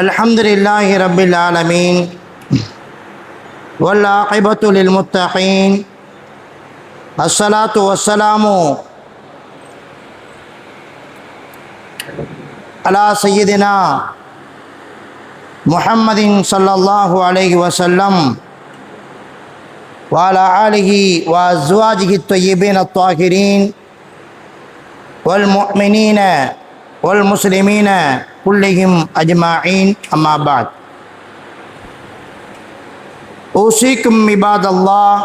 அல்ஹம்துலில்லாஹி ரப்பில் ஆலமீன் வல் ஆகிபத்து லில் முத்தகீன் அஸ்ஸலாத்து வஸ்ஸலாமு அலா சய்யிதினா முஹம்மதின் ஸல்லல்லாஹு அலைஹி வஸல்லம் வஅலா ஆலிஹி வ அஸ்வாஜிஹி த்வய்யிபீன அத்-தாஹிரீன் வல் முஃமினீன வல் முஸ்லிமீன குல்லிஹிம் அஜ்மாஈன். அம்மா பஅத். ஊஸீக்கும் இபாதல்லாஹ்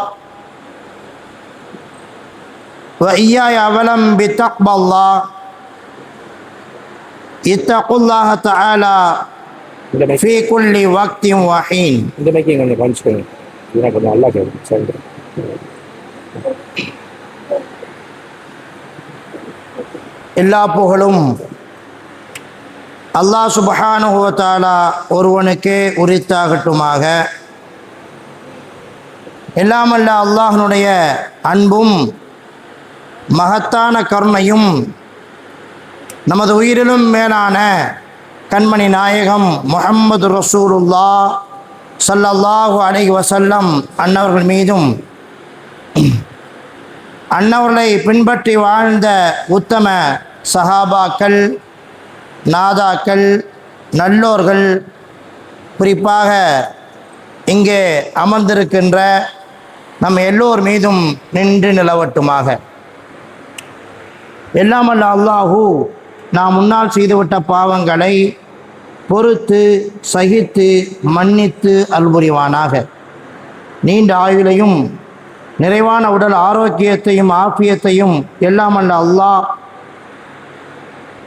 வ இய்யாய அவலம் பித்தக்வல்லாஹ். இத்தகுல்லாஹ தஆலா ஃபீ குல்லி வக்தின் வ ஹீன். இந்த மைக்கிங் கொஞ்சம் காமிச்சுக்கோங்க. இதெல்லாம் கொஞ்சம் நல்லா கேட்கும் சவுண்டு. எல்லா புகழும் அல்லாஹ் சுப்ஹானஹு வ தஆலா ஒருவனுக்கே உரித்தாகட்டுமாக. எல்லாமல்ல அல்லாஹ்னுடைய அன்பும் மகத்தான கருணையும் நமது உயிரிலும் மேலான கண்மணி நாயகம் முஹம்மது ரசூலுல்லாஹ் ஸல்லல்லாஹு அலைஹி வஸல்லம் அன்னவர்கள் மீதும் அன்னவர்களை பின்பற்றி வாழ்ந்த உத்தம சஹாபாக்கள், நாதாக்கள், நல்லோர்கள், குறிப்பாக இங்கே அமர்ந்திருக்கின்ற நம் எல்லோர் மீதும் நின்று நிலவட்டுமாக. எல்லாமல்ல அல்லாஹு நாம் முன்னால் செய்துவிட்ட பாவங்களை பொறுத்து சகித்து மன்னித்து அல்புரிவானாக. நீண்ட ஆயுளையும் நிறைவான உடல் ஆரோக்கியத்தையும் ஆஃபியத்தையும் எல்லாமல்ல அல்லாஹ்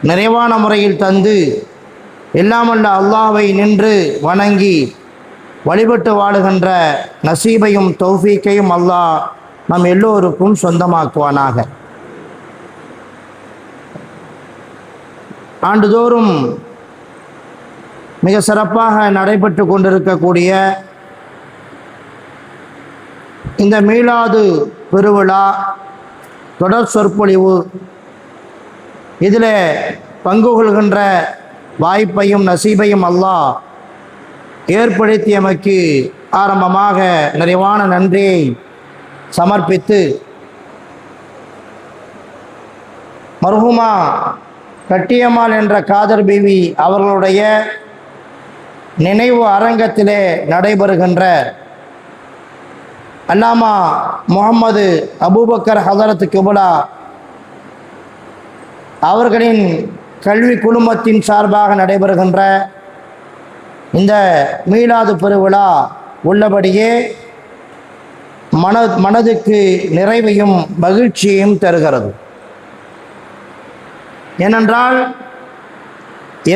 நிறைவான முறையில் தந்து எல்லாமல்ல அல்லாஹ்வை நின்று வணங்கி வழிபட்டு வாழுகின்ற நசீபையும் தௌஃபீக்கையும் அல்லாஹ் நம் எல்லோருக்கும் சொந்தமாக்குவானாக. ஆண்டுதோறும் மிக சிறப்பாக நடைபெற்று கொண்டிருக்கக்கூடிய இந்த மீலாது பெருவிழா தொடர் சொற்பொழிவு, இதில் பங்கு கொள்கின்ற வாய்ப்பையும் நசீபையும் அல்லாஹ் ஏற்படுத்தியமைக்கு ஆரம்பமாக நிறைவான நன்றியை சமர்ப்பித்து, மர்ஹூமா கட்டியம்மாள் என்ற காதர் பீவி அவர்களுடைய நினைவு அரங்கத்திலே நடைபெறுகின்ற அல்லாமா முஹம்மது அபூபக்கர் ஹதரத் கிப்லா அவர்களின் கல்வி குழுமத்தின் சார்பாக நடைபெறுகின்ற இந்த மீலாது பெருவிழா உள்ளபடியே மனதுக்கு நிறைவையும் மகிழ்ச்சியையும் தருகிறது. ஏனென்றால்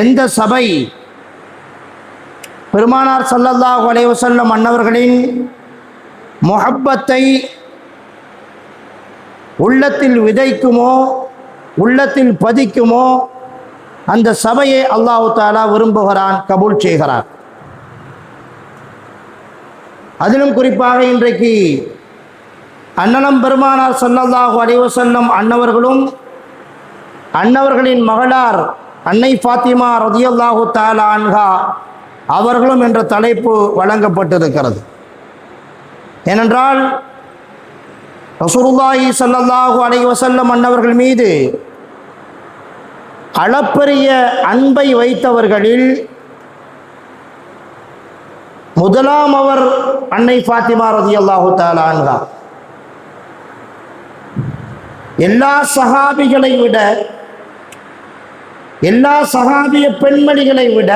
எந்த சபை பெருமானார் ஸல்லல்லாஹு அலைஹி வஸல்லம் அன்னவர்களின் முஹப்பத்தை உள்ளத்தில் விதைக்குமோ, உள்ளத்தில் பதிக்குமோ, அந்த சபையை அல்லாஹ் தஆலா விரும்புகிறான், கபூல் செய்கிறான். அதிலும் குறிப்பாக இன்றைக்கு அன்னலம் பெருமானார் ஸல்லல்லாஹு அலைஹி வஸல்லம் அன்னவர்களும் அன்னவர்களின் மகளார் அன்னை ஃபாத்திமா ரலியல்லாஹு தஆலா அன்ஹா அவர்களும் என்ற தலைப்பு வழங்கப்பட்டிருக்கிறது. ஏனென்றால் ரசூலுல்லாஹி ஸல்லல்லாஹு அலைஹி வஸல்லம் அன்னவர்கள் மீது அளப்பரிய அன்பை வைத்தவர்களில் முதலாம் அவர் அன்னை ஃபாத்திமா ரலியல்லாஹு தஆலா அன்ஹா. எல்லா சஹாபிகளை விட, எல்லா சஹாபிய பெண்மணிகளை விட,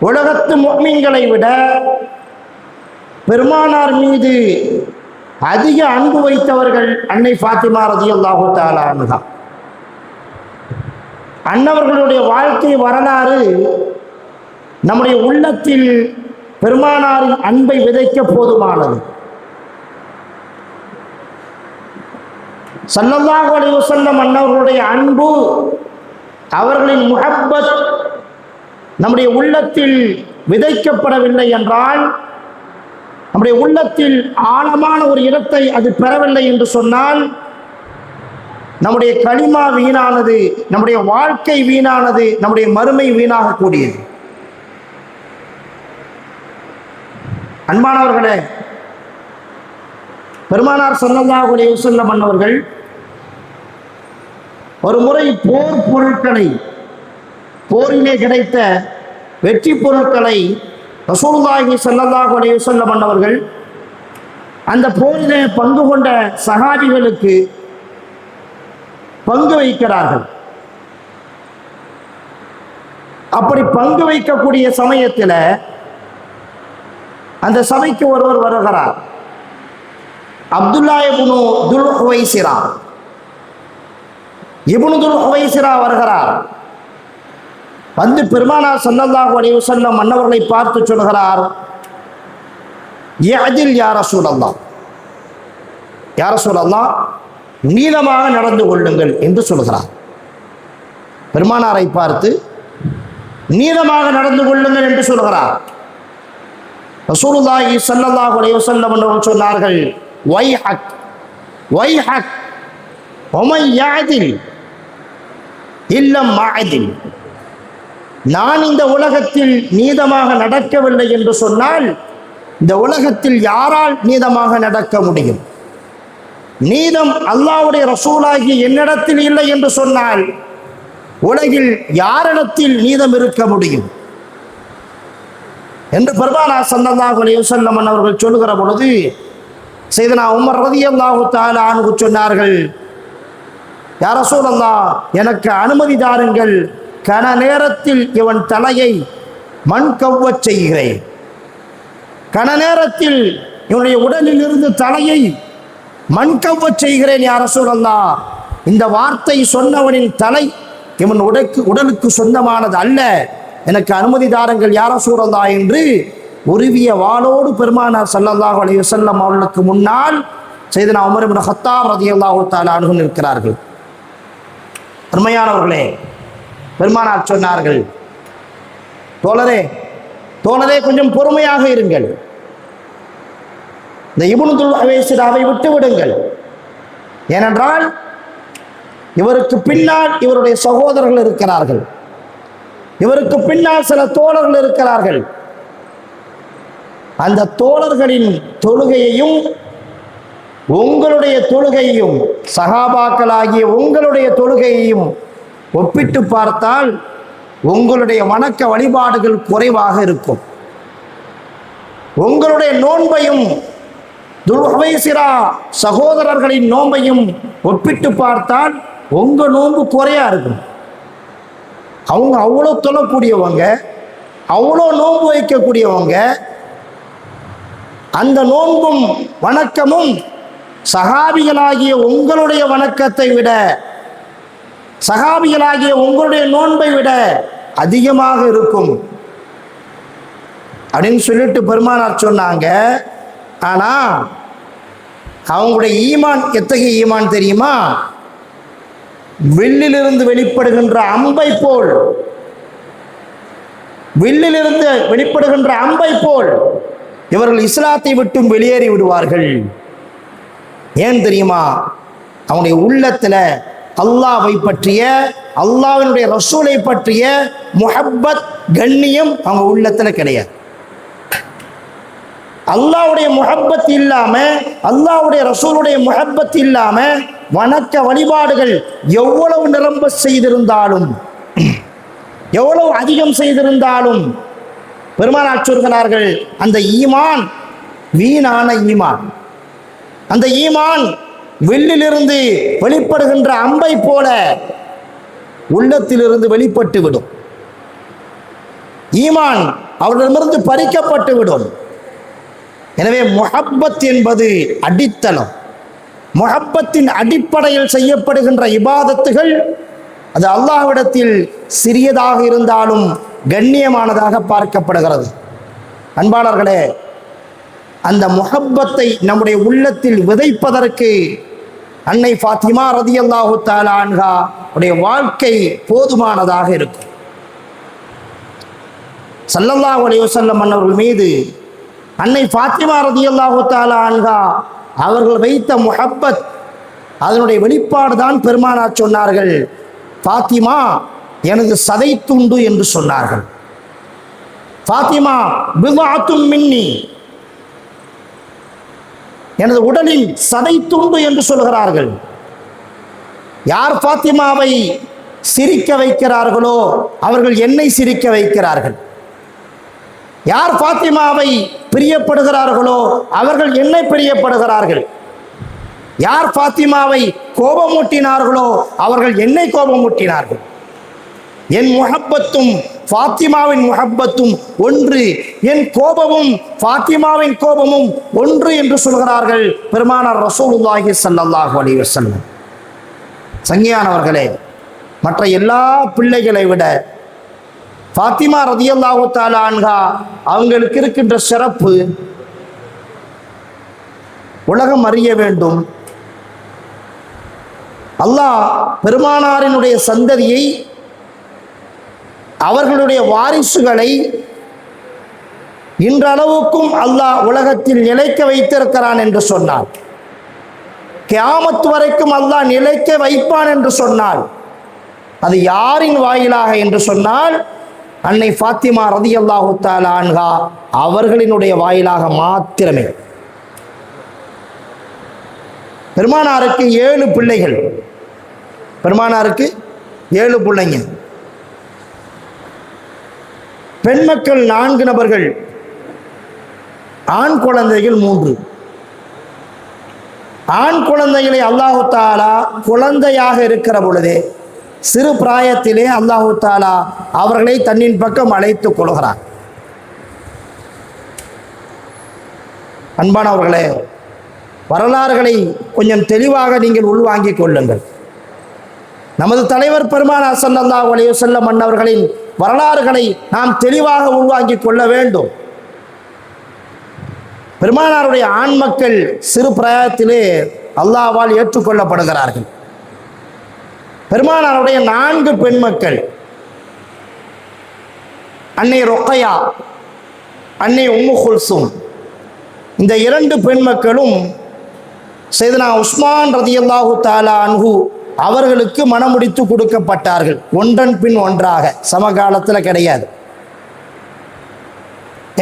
உலகத்து முஃமின்களை விட பெருமானார் மீது அதிக அன்பு வைத்தவர்கள் அன்னை ஃபாத்திமா ரலியல்லாஹு தஆலா அன்ஹா. அன்னவர்களுடைய வாழ்க்கை வரலாறு நம்முடைய உள்ளத்தில் பெருமானாரின் அன்பை விதைக்க போதுமானது. ஸல்லல்லாஹு அலைஹி வஸல்லம் அன்னவர்களுடைய அன்பு, அவர்களின் முஹப்பத் நம்முடைய உள்ளத்தில் விதைக்கப்படவில்லை என்றால், நம்முடைய உள்ளத்தில் ஆழமான ஒரு இடத்தை அது பெறவில்லை என்று சொன்னால், நம்முடைய களிமா வீணானது, நம்முடைய வாழ்க்கை வீணானது, நம்முடைய மறுமை வீணாகக்கூடியது. அன்பானவர்களே, பெருமானார் ஸல்லல்லாஹு அலைஹி வஸல்லம் அவர்கள் ஒரு முறை போர் பொருட்களை, போரிலே கிடைத்த வெற்றி பொருட்களை ரசூலுல்லாஹி ஸல்லல்லாஹு அலைஹி வஸல்லம் அவர்கள் அந்த போரிலே பங்கு கொண்ட சஹாபிகளுக்கு பங்கு வைக்கிறார்கள். அப்படி பங்கு வைக்கக்கூடிய சமயத்தில் அந்த சபைக்கு ஒருவர் வருகிறார். அப்துல்லா இப்னு துல் ஹுவைசிரா, இப்னு துல் ஹுவைசிரா வருகிறார். வந்து பெருமானார் ஸல்லல்லாஹு அலைஹி வஸல்லம் அன்னவர்களை பார்த்து சொல்கிறார், யஅதில் யா ரசூலல்லாஹ், யா ரசூலல்லாஹ், நீளமாக நடந்து கொள்ளுங்கள் என்று சொல்கிறார். பெருமானாரை பார்த்து நீளமாக நடந்து கொள்ளுங்கள் என்று சொல்கிறார். ரசூலுல்லாஹி ஸல்லல்லாஹு அலைஹி வஸல்லம் அவர்கள் சொன்னார்கள், வைஹக் வைஹக் வமன் யஅதில் இல்லம் மஅதில், நான் இந்த உலகத்தில் நீதமாக நடக்கவில்லை என்று சொன்னால் இந்த உலகத்தில் யாரால் நீதமாக நடக்க முடியும்? நீதம் அல்லாஹ்வுடைய ரசூலாகி என்னிடத்தில் இல்லை என்று சொன்னால் உலகில் யாரிடத்தில் நீதம் இருக்க முடியும் என்று பெருமானார் ஸல்லல்லாஹு அலைஹி வஸல்லம் அவர்கள் சொல்லுகிற பொழுது சையதுனா உமர் ரலியல்லாஹு தஆலா அன்ஹு சொன்னார்கள், யா ரசூலல்லாஹ், எனக்கு அனுமதி தாருங்கள், கன நேரத்தில் இவன் தலையை மண் கவ்வச் செய்கிறேன். கன நேரத்தில் இவனுடைய உடலில் இருந்து தலையை மண் கவ்வச் செய்கிறேன் யா ரசூலல்லாஹ். இந்த வார்த்தை சொன்னவனின் தலை இவன் உடலுக்கு சொந்தமானது அல்ல, எனக்கு அனுமதி தாருங்கள் யா ரசூலல்லாஹ் என்று உருவிய வாளோடு பெருமானார் ஸல்லல்லாஹு அலைஹி வஸல்லம் அவர்களுக்கு முன்னால் சையதுனா உமர் இப்னு கத்தாப் ரலியல்லாஹு தஆலா அன்ஹு நிற்கிறார்கள். அருமையானவர்களே, பெருமானார் சொன்னார்கள், தோழரே தோழரே கொஞ்சம் பொறுமையாக இருங்கள், இந்த இப்னு துல் ஹுவைசிராவை விட்டு விடுங்கள். ஏனென்றால் இவருக்கு பின்னால் இவருடைய சகோதரர்கள் இருக்கிறார்கள், இவருக்கு பின்னால் சில தோழர்கள் இருக்கிறார்கள். அந்த தோழர்களின் தொழுகையையும் உங்களுடைய தொழுகையையும், சஹாபாக்களாகிய உங்களுடைய தொழுகையையும் ஒப்பிட்டு பார்த்தால் உங்களுடைய வணக்க வழிபாடுகள் குறைவாக இருக்கும். உங்களுடைய நோன்பையும் துல் ஹுவைசிரா சகோதரர்களின் நோன்பையும் ஒப்பிட்டு பார்த்தால் உங்க நோன்பு குறையா இருக்கும். அவங்க அவ்வளோ தொழக்கூடியவங்க, அவ்வளோ நோன்பு வைக்கக்கூடியவங்க. அந்த நோன்பும் வணக்கமும் சஹாபிகளாகிய உங்களுடைய வணக்கத்தை விட, சஹாபிகளாகிய உங்களுடைய நோன்பை விட அதிகமாக இருக்கும் அப்படின்னு சொல்லிட்டு பெருமானார் சொன்னாங்க. ஆனா அவங்களுடைய ஈமான் எத்தகைய ஈமான் தெரியுமா? வில்லிலிருந்து வெளிப்படுகின்ற அம்பை போல், வில்லிலிருந்து வெளிப்படுகின்ற அம்பை போல் இவர்கள் இஸ்லாத்தை விட்டும் வெளியேறி விடுவார்கள். ஏன் தெரியுமா? அவனுடைய உள்ளத்துல அல்லாஹ்வை பற்றிய, அல்லாஹ்வினுடைய ரசூலை பற்றிய முஹப்பத், கண்ணியம் அவங்க உள்ளத்துல கிடையாது. அல்லாஹ்வுடைய முஹப்பத் இல்லாம, அல்லாஹ்வுடைய ரசூலுடைய முஹப்பத் இல்லாம வணக்க வழிபாடுகள் எவ்வளவு நிரம்ப செய்திருந்தாலும், எவ்வளவு அதிகம் செய்திருந்தாலும் பெருமானார் சொல்கிறார்கள், அந்த ஈமான் வீணான ஈமான். அந்த ஈமான் வில்லிலிருந்து வெளிப்படுகின்ற அம்பை போல உள்ளத்திலிருந்து வெளிப்பட்டு விடும். ஈமான் அவர்களிடமிருந்து பறிக்கப்பட்டு விடும். எனவே முஹப்பத் என்பது அடித்தளம். முஹப்பத்தின் அடிப்படையில் செய்யப்படுகின்ற இபாதத்துகள் அது அல்லாஹ்விடத்தில் சிறியதாக இருந்தாலும் கண்ணியமானதாக பார்க்கப்படுகிறது. அன்பாளர்களே, அந்த முஹப்பத்தை நம்முடைய உள்ளத்தில் விதைப்பதற்கு அன்னை ஃபாத்திமா ரலியல்லாஹு தஆலா அன்ஹா உடைய வாழ்க்கை போதுமானதாக இருக்கும். ஸல்லல்லாஹு அலைஹி வஸல்லம் அவர்கள் மீது அன்னை ஃபாத்திமா ரலியல்லாஹு தஆலா அன்ஹா அவர்கள் வைத்த முஹப்பத், அதனுடைய வெளிப்பாடு தான் பெருமானார் சொன்னார்கள், ஃபாத்திமா எனது சதை துண்டு என்று சொன்னார்கள். ஃபாத்திமா பித்அத்தும் மின்னி, எனது உடலின் சதை துண்டு என்று சொல்கிறார்கள். யார் ஃபாத்திமாவை சிரிக்க வைக்கிறார்களோ அவர்கள் என்னை சிரிக்க வைக்கிறார்கள். யார் ஃபாத்திமாவை பிரியப்படுகிறார்களோ அவர்கள் என்னை பிரியப்படுகிறார்கள். யார் ஃபாத்திமாவை கோபமூட்டினார்களோ அவர்கள் என்னை கோபமூட்டினார்கள். என் முஹப்பத்தும் ஃபாத்திமாவின் முஹப்பத்தும் ஒன்று, என் கோபமும் ஃபாத்திமாவின் கோபமும் ஒன்று என்று சொல்கிறார்கள் பெருமானார் ரசூலுல்லாஹி ஸல்லல்லாஹு அலைஹி வஸல்லம். சங்கியானவர்களே, மற்ற எல்லா பிள்ளைகளை விட ஃபாத்திமா ரதியல்லாஹு தஆலா அன்ஹா அவங்களுக்கு இருக்கின்ற சிறப்பு உலகம் அறிய வேண்டும். அல்லாஹ் பெருமானாரினுடைய சந்ததியை, அவர்களுடைய வாரிசுகளை இன்றளவுக்கும் அல்லாஹ் உலகத்தில் நிலைக்க வைத்திருக்கிறான் என்று சொன்னார். கியாமத் வரைக்கும் அல்லாஹ் நிலைக்க வைப்பான் என்று சொன்னார். அது யாரின் வாயிலாக என்று சொன்னால் அன்னை ஃபாத்திமா ரதியல்லாஹு தஆலா அன்ஹா அவர்களினுடைய வாயிலாக மாத்திரமே. பெருமானாருக்கு 7 பிள்ளைகள், பெருமானாருக்கு 7 பிள்ளைங்க. பெண் மக்கள் 4 நபர்கள், ஆண் குழந்தைகள் 3. ஆண் குழந்தைகளை அல்லாஹு தஆலா குழந்தையாக இருக்கிற பொழுதே, சிறு பிராயத்திலே அல்லாஹு தஆலா அவர்களை தன்னின் பக்கம் அழைத்துக் கொள்கிறார். அன்பானவர்களே, வரலாறுகளை கொஞ்சம் தெளிவாக நீங்கள் உள்வாங்கிக் கொள்ளுங்கள். நமது தலைவர் பெருமானார் ஸல்லல்லாஹு அலைஹி வஸல்லம் அன்னவர்களின் வரலாறுகளை நாம் தெளிவாக உள்வாங்கிக் கொள்ள வேண்டும். பெருமானாருடைய ஆண் மக்கள் சிறு பிராயத்திலே அல்லாஹ்வால் ஏற்றுக்கொள்ளப்படுகிறார்கள். பெருமானாருடைய 4 பெண் மக்கள், அன்னை ருக்கையா, அன்னை உம்மு குல்சும், இந்த 2 பெண் மக்களும் சையதுனா உஸ்மான் ரதியல்லாஹு தஆலா அன்ஹு அவர்களுக்கு மணமுடித்து கொடுக்கப்பட்டார்கள். ஒன்றன் பின் ஒன்றாக, சமகாலத்தில் கிடையாது.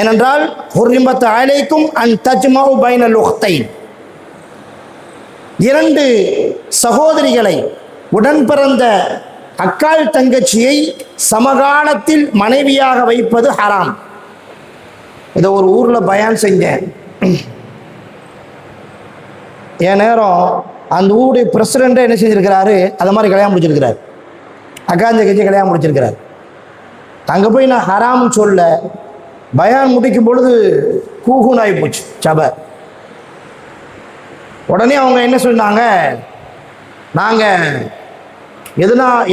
ஏனென்றால் ஹுர்ரிமத் அலைக்கும் அன் தஜ்மஉ பைனல் உக்தைன், 2 சகோதரிகளை, உடன் பிறந்த அக்கால் தங்கச்சியை சமகாலத்தில் மனைவியாக வைப்பது ஹராம். இதை ஒரு ஊரில் பயான் செஞ்சேன். என் நேரம் அந்த ஊருடைய பிரசிடெண்ட்டை என்ன செஞ்சுருக்கிறாரு, அது மாதிரி கல்யாணம் முடிச்சிருக்கிறார். அக்கால் தங்கச்சி கல்யாணம் முடிச்சிருக்கிறார். அங்கே போய் நான் ஹராம்னு சொல்ல, பயான் முடிக்கும் பொழுது கூகுன் ஆகி போச்சு சபை. உடனே அவங்க என்ன சொன்னாங்க, நாங்கள்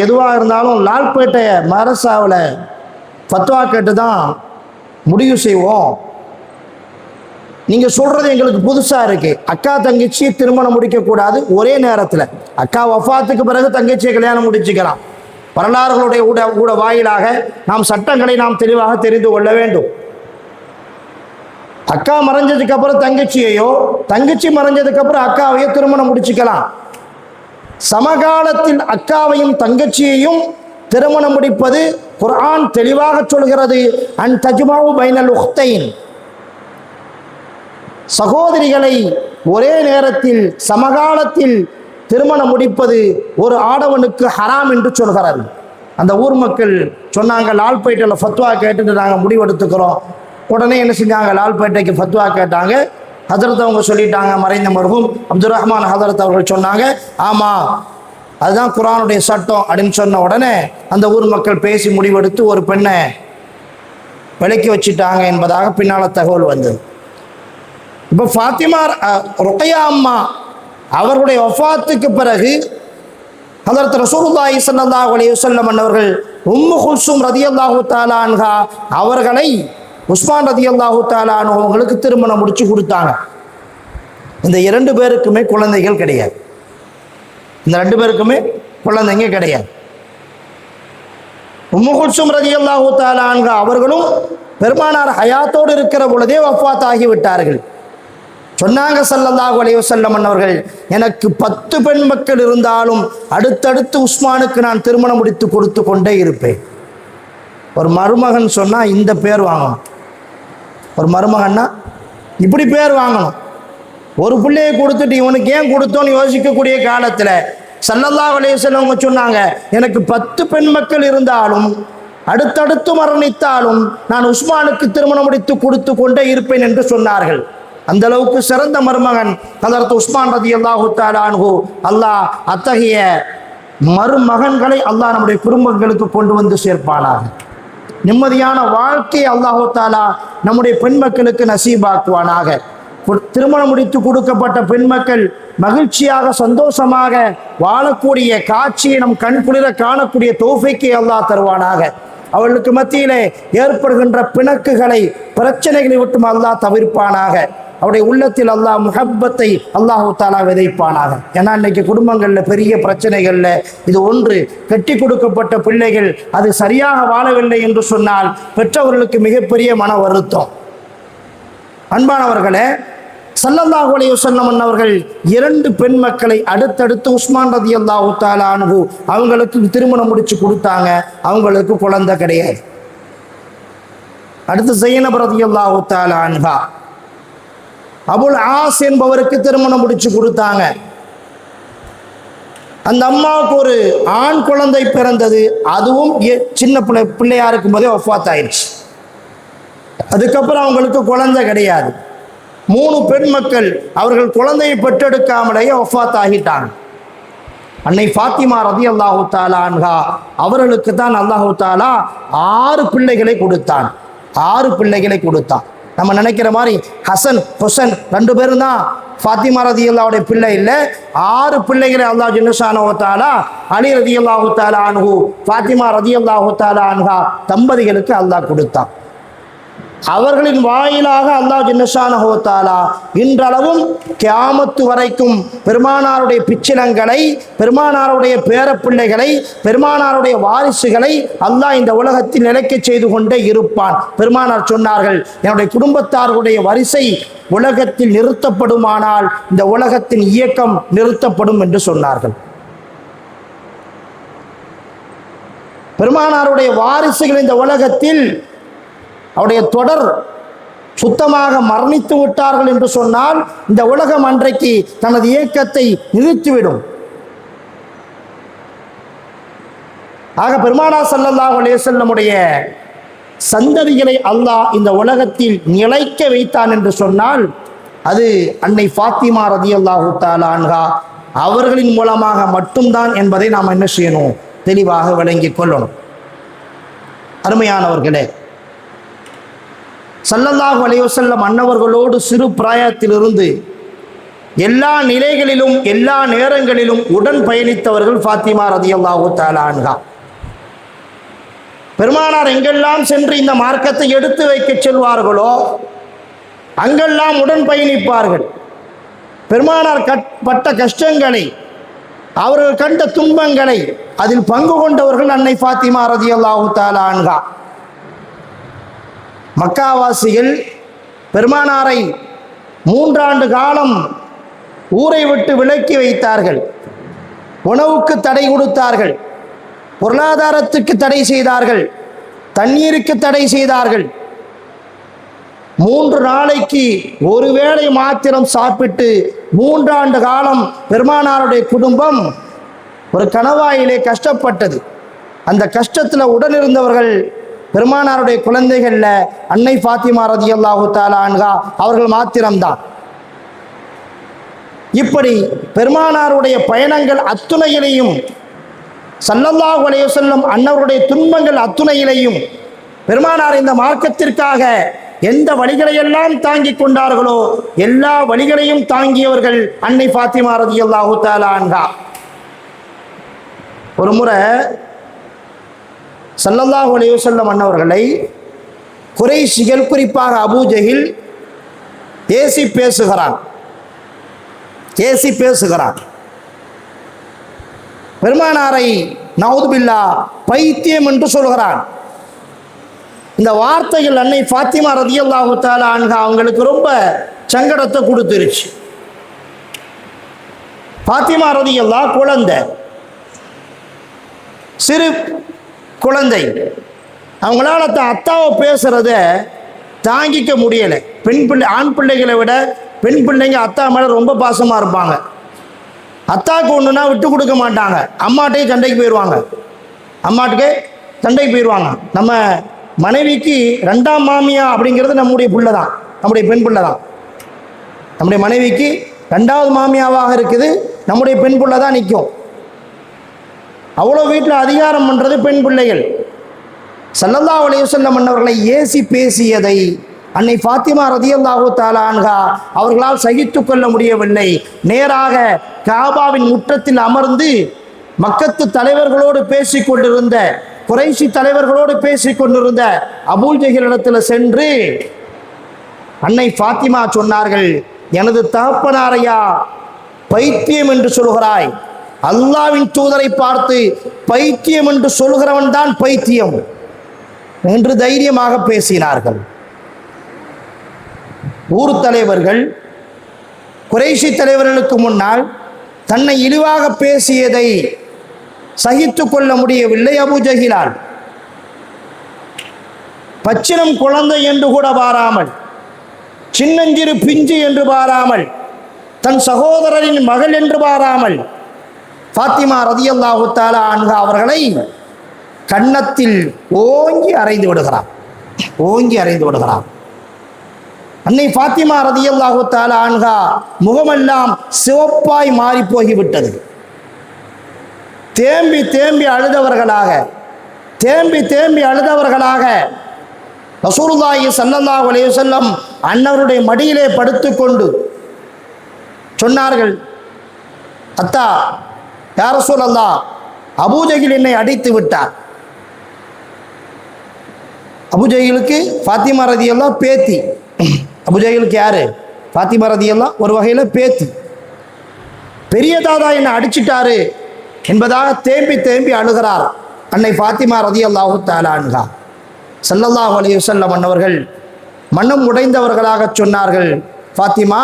எதுவாக இருந்தாலும் லால்பேட்டை மதரசாவில் ஃபத்வா கேட்டு தான் முடிவு செய்வோம். நீங்கள் சொல்கிறது எங்களுக்கு புதுசாக இருக்குது. அக்கா தங்கச்சி திருமணம் முடிக்கக்கூடாது ஒரே நேரத்தில். அக்கா வஃபாத்துக்கு பிறகு தங்கச்சியை கல்யாணம் முடிச்சுக்கலாம். வரலாறுகளுடைய ஊட வாயிலாக நாம் சட்டங்களை நாம் தெளிவாக தெரிந்து கொள்ள வேண்டும். அக்கா மறைஞ்சதுக்கு அப்புறம் தங்கச்சியையோ, தங்கச்சி மறைஞ்சதுக்கு அப்புறம் அக்காவையோ திருமணம் முடிச்சுக்கலாம். சமகாலத்தில் அக்காவையும் தங்கச்சியையும் திருமணம் முடிப்பது குர்ஆன் தெளிவாக சொல்கிறது, அன் தஜ்மஉ பைனல் உக்தைன், சகோதரிகளை ஒரே நேரத்தில் சமகாலத்தில் திருமணம் முடிப்பது ஒரு ஆடவனுக்கு ஹராம் என்று சொல்கிறார். அந்த ஊர் மக்கள் சொன்னாங்க, லால்பேட்டையில் ஃபத்வா கேட்டுட்டு நாங்கள் முடிவெடுத்துக்கிறோம். உடனே என்ன செஞ்சாங்க, லால்பேட்டைக்கு ஃபத்வா கேட்டாங்க. ஹதரத் அவங்க சொல்லிட்டாங்க, மறைந்த மருகும் அப்துல் ரஹ்மான் ஹதரத் அவர்கள் சொன்னாங்க, ஆமாம் அதுதான் குர்ஆனுடைய சட்டம் அப்படின்னு சொன்ன உடனே அந்த ஊர் மக்கள் பேசி முடிவெடுத்து ஒரு பெண்ணை விலக்கி வச்சுட்டாங்க என்பதாக பின்னால் தகவல் வந்தது. இப்போ ஃபாத்திமா ருக்கையா அம்மா அவர்களுடைய வஃபாத்துக்கு பிறகு ஹதரத் ரசூலுல்லாஹி ஸல்லல்லாஹு அலைஹி வஸல்லம் அவர்கள் உம்மு குல்சும் ரதியல்லாஹு தஆலா அன்ஹா அவர்களை உஸ்மான் ரதியல்லாஹு தஆலா அன்ஹு அவங்களுக்கு திருமணம் முடிச்சு கொடுத்தாங்க. இந்த 2 பேருக்குமே குழந்தைகள் கிடையாது. இந்த 2 பேருக்குமே குழந்தைங்க கிடையாது. உம்மு குல்சும் ரதியல்லாஹு தஆலா அன்ஹா அவர்களும் பெருமானார் ஹயாத்தோடு இருக்கிற பொழுதே வஃபாத் ஆகிவிட்டார்கள். சொன்னாங்க ஸல்லல்லாஹு அலைஹி வஸல்லம் அவர்கள், எனக்கு 10 பெண் மக்கள் இருந்தாலும் அடுத்தடுத்து உஸ்மானுக்கு நான் திருமணம் முடித்து கொடுத்து கொண்டே இருப்பேன். ஒரு மருமகன் சொன்னா இந்த பேர் வாங்கணும். ஒரு மருமகன்னா இப்படி பேர் வாங்கணும். ஒரு பிள்ளையை கொடுத்துட்டு இவனுக்கு ஏன் கொடுத்தோன்னு யோசிக்கக்கூடிய காலத்தில் ஸல்லல்லாஹு அலைஹி வஸல்லம் சொன்னாங்க, எனக்கு 10 பெண் மக்கள் இருந்தாலும் அடுத்தடுத்து மரணித்தாலும் நான் உஸ்மானுக்கு திருமணம் முடித்து கொடுத்து கொண்டே இருப்பேன் என்று சொன்னார்கள். அந்த அளவுக்கு சிறந்த மருமகன் ஹஜ்ரத் உஸ்மான் ரலியல்லாஹு தஆலா அன்ஹு. அல்லாஹ் அத்தகைய மருமகன்களை அல்லாஹ் நம்முடைய குடும்பங்களுக்கு கொண்டு வந்து சேர்ப்பானாக. நிம்மதியான வாழ்க்கையை அல்லாஹு தஆலா நம்முடைய பெண் மக்களுக்கு நசீபாக்குவானாக. திருமணம் முடித்து கொடுக்கப்பட்ட பெண் மக்கள் மகிழ்ச்சியாக சந்தோஷமாக வாழக்கூடிய காட்சியை நம் கண் குளிர காணக்கூடிய தௌஃபீக்கை அல்லாஹ் தருவானாக. அவர்களுக்கு மத்தியிலே ஏற்படுகின்ற பிணக்குகளை பிரச்சனைகளை விட்டும் அல்லாஹ் தவிர்ப்பானாக. அவருடைய உள்ளத்தில் அல்லாஹ் முஹப்பத்தை அல்லாஹு தஆலா விதைப்பானாக. ஏன்னா இன்னைக்கு குடும்பங்களில் பெரிய பிரச்சனைகளில் இது ஒன்று. கட்டி கொடுக்கப்பட்ட பிள்ளைகள் அது சரியாக வாழவில்லை என்று சொன்னால் பெற்றவர்களுக்கு மிகப்பெரிய மன வருத்தம். அன்பானவர்களே, ஸல்லல்லாஹு அலைஹி வஸல்லம் அவர்கள் 2 பெண் மக்களை அடுத்தடுத்து உஸ்மான் ரலியல்லாஹு தஆலா அன்ஹு அவங்களுக்கு திருமணம் முடிச்சு கொடுத்தாங்க. அவங்களுக்கு குழந்தை கிடையாது. அடுத்து ஸைனப் ரலியல்லாஹு தஆலா அன்ஹா அபுல் ஆஸ் என்பவருக்கு திருமணம் முடிச்சு கொடுத்தாங்க. அந்த அம்மாவுக்கு ஒரு ஆண் குழந்தை பிறந்தது. அதுவும் சின்ன பிள்ளையா இருக்கும் போதே வஃபாத் ஆயிடுச்சு. அதுக்கப்புறம் அவங்களுக்கு குழந்தை கிடையாது. 3 பெண் மக்கள் அவர்கள் குழந்தையை பெற்றெடுக்காமலேயே வஃபாத் ஆகிட்டாங்க. அன்னை ஃபாத்திமா ரலியல்லாஹு தஆலா அன்ஹா அவர்களுக்கு தான் அல்லாஹு தஆலா 6 பிள்ளைகளை கொடுத்தான். 6 பிள்ளைகளை கொடுத்தான். நம்ம நினைக்கிற மாதிரி ஹசன் ஹுசன் 2 பேரும் தான் ஃபாத்திமா ரலியல்லாஹுடைய பிள்ளை இல்லை. 6 பிள்ளைகளை அல்லாஹ் ஜல்ல ஷானஹு தஆலா அலி ரலியல்லாஹு தஆலா அன்ஹு ஃபாத்திமா ரலியல்லாஹு தஆலா அன்ஹா தம்பதிகளுக்கு அல்லாஹ் கொடுத்தான். அவர்களின் வாயிலாக அல்லாஹ் ஜல்ல ஷானஹு தஆலா இன்றளவும் கியாமத்து வரைக்கும் பெருமானாருடைய பிச்சிலங்களை, பெருமானாருடைய பேரப்பிள்ளைகளை, பெருமானாருடைய வாரிசுகளை அல்லாஹ் இந்த உலகத்தில் நிலைக்க செய்து கொண்டே இருப்பான். பெருமானார் சொன்னார்கள், என்னுடைய குடும்பத்தார்களுடைய வரிசை உலகத்தில் நிறுத்தப்படுமானால் இந்த உலகத்தின் இயக்கம் நிறுத்தப்படும் என்று சொன்னார்கள். பெருமானாருடைய வாரிசுகள் இந்த உலகத்தில் அவருடைய தொடர் சுத்தமாக மரணித்து விட்டார்கள் என்று சொன்னால் இந்த உலகம் அன்றைக்கு தனது இயக்கத்தை நிறுத்திவிடும். ஆக பெருமானார் ஸல்லல்லாஹு அலைஹி வஸல்லமுடைய சந்ததிகளை அல்லாஹ் இந்த உலகத்தில் நிலைக்க வைத்தான் என்று சொன்னால் அது அன்னை ஃபாத்திமா ரலியல்லாஹு தஆலா அன்ஹா அவர்களின் மூலமாக மட்டும்தான் என்பதை நாம் என்ன செய்யணும், தெளிவாக விளங்கிக் கொள்ளணும். அருமையானவர்களே, ஸல்லல்லாஹு அலைஹி வஸல்லம் அன்னவர்களோடு சிறு பிராயத்திலிருந்து எல்லா நிலைகளிலும் எல்லா நேரங்களிலும் உடன் பயணித்தவர்கள் ஃபாத்திமா ரலியல்லாஹு தஆலா அன்ஹா. பெருமானார் எங்கெல்லாம் சென்று இந்த மார்க்கத்தை எடுத்து வைக்க செல்வார்களோ அங்கெல்லாம் உடன் பயணிப்பார்கள். பெருமானார் பட்ட கஷ்டங்களை, அவர்கள் கண்ட துன்பங்களை அதில் பங்கு கொண்டவர்கள் அன்னை ஃபாத்திமா ரலியல்லாஹு தஆலா அன்ஹா. மக்காவாசிகள் பெருமானாரை 3 ஆண்டு காலம் ஊரை விட்டு விலக்கி வைத்தார்கள். உணவுக்கு தடை கொடுத்தார்கள், பொருளாதாரத்துக்கு தடை செய்தார்கள், தண்ணீருக்கு தடை செய்தார்கள். 3 நாளைக்கு ஒரு வேளை மாத்திரம் சாப்பிட்டு 3 ஆண்டு காலம் பெருமானாருடைய குடும்பம் ஒரு கணவாயிலே கஷ்டப்பட்டது. அந்த கஷ்டத்தில் உடனிருந்தவர்கள் பெருமானாருடைய குழந்தைகள்ல அன்னை ஃபாத்திமா ரலியல்லாஹு தஆலா அன்ஹா அவர்கள் மாத்திரம்தான். இப்படி பெருமானாருடைய பயணங்கள் அத்துணையிலையும் ஸல்லல்லாஹு அலைஹி வஸல்லம் அன்னவருடைய துன்பங்கள் அத்துணையிலையும் பெருமானார் இந்த மார்க்கத்திற்காக எந்த வழிகளையெல்லாம் தாங்கிக் கொண்டார்களோ எல்லா வழிகளையும் தாங்கியவர்கள் அன்னை ஃபாத்திமா ரலியல்லாஹு தஆலா அன்ஹா. ஒரு முறை ஸல்லல்லாஹு அலைஹி வஸல்லம் அன்னவர்களை குறைஷிகள், குறிப்பாக அபூ ஜஹில் ஏசி பேசுகிறான். பெருமானாரை நவுதுபில்லா பைத்தியம் என்று சொல்கிறான். இந்த வார்த்தைகள் அன்னை ஃபாத்திமா ரலியல்லாஹு தஆலா அன்ஹா அவங்களுக்கு ரொம்ப சங்கடத்தை கொடுத்துருச்சு. பாத்திமா ரலியல்லாஹு குழந்தை, சிறு குழந்தை, அவங்களால அத்தாவை பேசுறத தாங்கிக்க முடியலை. பெண் பிள்ளை ஆண் பிள்ளைகளை விட பெண் பிள்ளைங்க அத்தா மேலே ரொம்ப பாசமாக இருப்பாங்க. அத்தாவுக்கு ஒன்றுனா விட்டு கொடுக்க மாட்டாங்க. அம்மாட்டே சண்டைக்கு போயிடுவாங்க. நம்ம மனைவிக்கு 2ஆம் மாமியா அப்படிங்கிறது நம்முடைய பிள்ளை தான், நம்முடைய பெண் பிள்ளை தான். நம்முடைய மனைவிக்கு 2வது மாமியாவாக இருக்குது, நம்முடைய பெண் பிள்ளை தான் நிற்கும். அவ்வளோ வீட்டில் அதிகாரம் பண்ணுறது பெண் பிள்ளைகள். ஸல்லல்லாஹு அலைஹி வஸல்லம் அவர்களை ஏசி பேசியதை அன்னை ஃபாத்திமா ரலியல்லாஹு தஆலா அன்ஹா அவர்களால் சகித்து கொள்ள முடியவில்லை. நேராக காபாவின் முற்றத்தில் அமர்ந்து மக்கத்து தலைவர்களோடு பேசிக் கொண்டிருந்த, குறைஷி தலைவர்களோடு பேசிக் கொண்டிருந்த அபூஜஹலிடத்தில் சென்று அன்னை ஃபாத்திமா சொன்னார்கள், எனது தகப்பனாரையா பைத்தியம் என்று சொல்கிறாய்? அல்லாஹ்வின் தூதரை பார்த்து பைத்தியம் என்று சொல்கிறவன் தான் பைத்தியம் என்று தைரியமாக பேசினார்கள். ஊர் தலைவர்கள் குறைஷி தலைவர்களுக்கு முன்னால் தன்னை இழிவாக பேசியதை சகித்து கொள்ள முடியவில்லை அபூஜஹிலால். பச்சிலம் குழந்தை என்று கூட பாராமல், சின்னஞ்சிறு பிஞ்சு என்று பாராமல், தன் சகோதரரின் மகள் என்று பாராமல் ஃபாத்திமா ரலியல்லாஹு தஆலா அன்ஹா அவர்களை கன்னத்தில் ஓங்கி அறைந்து விடுகிறார். அன்னை ஃபாத்திமா ரலியல்லாஹு தஆலா அன்ஹா முகமெல்லாம் சிவப்பாய் மாறி போய்விட்டது. தேம்பி தேம்பி அழுதவர்களாக ரசூலுல்லாஹி ஸல்லல்லாஹு அலைஹி வஸல்லம் அன்னவருடைய மடியிலே படுத்துக்கொண்டு சொன்னார்கள், அத்தா யா ரசூலல்லாஹ், அபூஜஹில் என்னை அடித்து விட்டார். அபூஜஹிலுக்கு ஃபாத்திமா ரலியல்லாஹு பேத்தி. அபூஜஹிலுக்கு யாரு? ஃபாத்திமா ரலியல்லாஹு ஒரு வகையில் பேத்தி. பெரிய தாதா என்னை அடிச்சிட்டாரு என்பதாக தேம்பி தேம்பி அழுகிறார் அன்னை ஃபாத்திமா ரலியல்லாஹு தஆலா அன்ஹா. ஸல்லல்லாஹு அலைஹி வஸல்லம் அன்னவர்கள் மனம் உடைந்தவர்களாக சொன்னார்கள், ஃபாத்திமா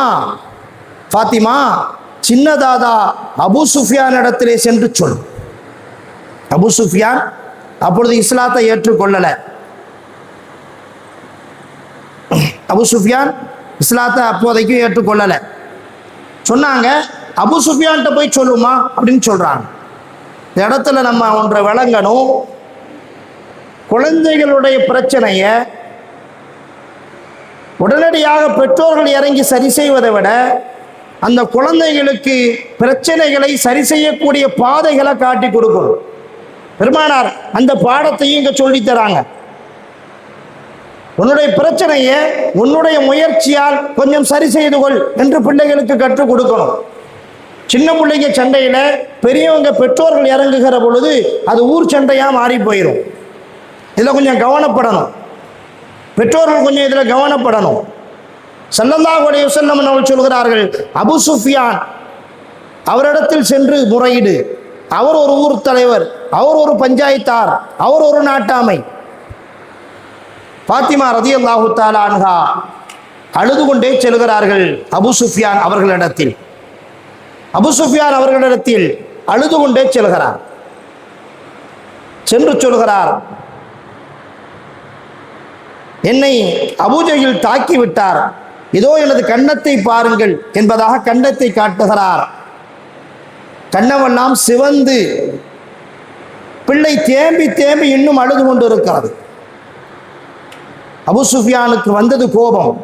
சின்ன தாதா அபூ சுஃபியான் இடத்திலே சென்று சொல். அபூ சுஃபியான் அப்பொழுது இஸ்லாத்தை ஏற்றுக்கொள்ளலை. அபூ சுஃபியான் இஸ்லாத்தை அப்போதைக்கு ஏற்றுக்கொள்ளலை. சொன்னாங்க, அபூ சுஃபியான்கிட்ட போய் சொல்லுமா அப்படின்னு சொல்கிறாங்க. இந்த இடத்துல நம்ம ஒன்றை விளங்கணும். குழந்தைகளுடைய பிரச்சனையை உடனடியாக பெற்றோர்கள் இறங்கி சரி செய்வதை விட அந்த குழந்தைகளுக்கு பிரச்சனைகளை சரி செய்யக்கூடிய பாதைகளை காட்டி கொடுக்கணும். பெருமானார் அந்த பாடத்தையும் இங்கே சொல்லித்தராங்க. உன்னுடைய பிரச்சனையை உன்னுடைய முயற்சியால் கொஞ்சம் சரி செய்து கொள் என்று பிள்ளைகளுக்கு கற்றுக் கொடுக்கணும். சின்ன பிள்ளைங்க சண்டையில் பெரியவங்க பெற்றோர்கள் இறங்குகிற பொழுது அது ஊர் சண்டையாக மாறி போயிடும். இதில் கொஞ்சம் கவனப்படணும். பெற்றோர்கள் கொஞ்சம் இதில் கவனப்படணும். ஸல்லல்லாஹு அலைஹி வஸல்லம் அவர்கள் சொல்கிறார்கள், அபூ சுஃபியான் அவரிடத்தில் சென்று முறையிடு. அவர் ஒரு ஊர் தலைவர், அவர் ஒரு பஞ்சாயத்தார், அவர் ஒரு நாட்டாமை. ஃபாத்திமா ரலியல்லாஹு தஆலா அன்ஹா அழுது கொண்டே செல்கிறார்கள் அபூ சுஃபியான் அவர்களிடத்தில். அழுது கொண்டே செல்கிறார். சென்று சொல்கிறார், என்னை அபூஜஹில் தாக்கிவிட்டார், இதோ எனது கன்னத்தை பாருங்கள் என்பதாக கன்னத்தை காட்டுகிறார். கன்னமெல்லாம் சிவந்து பிள்ளை தேம்பி தேம்பி இன்னும் அழுது கொண்டு இருக்கிறது. அபூ சுஃபியானுக்கு வந்தது கோபம்.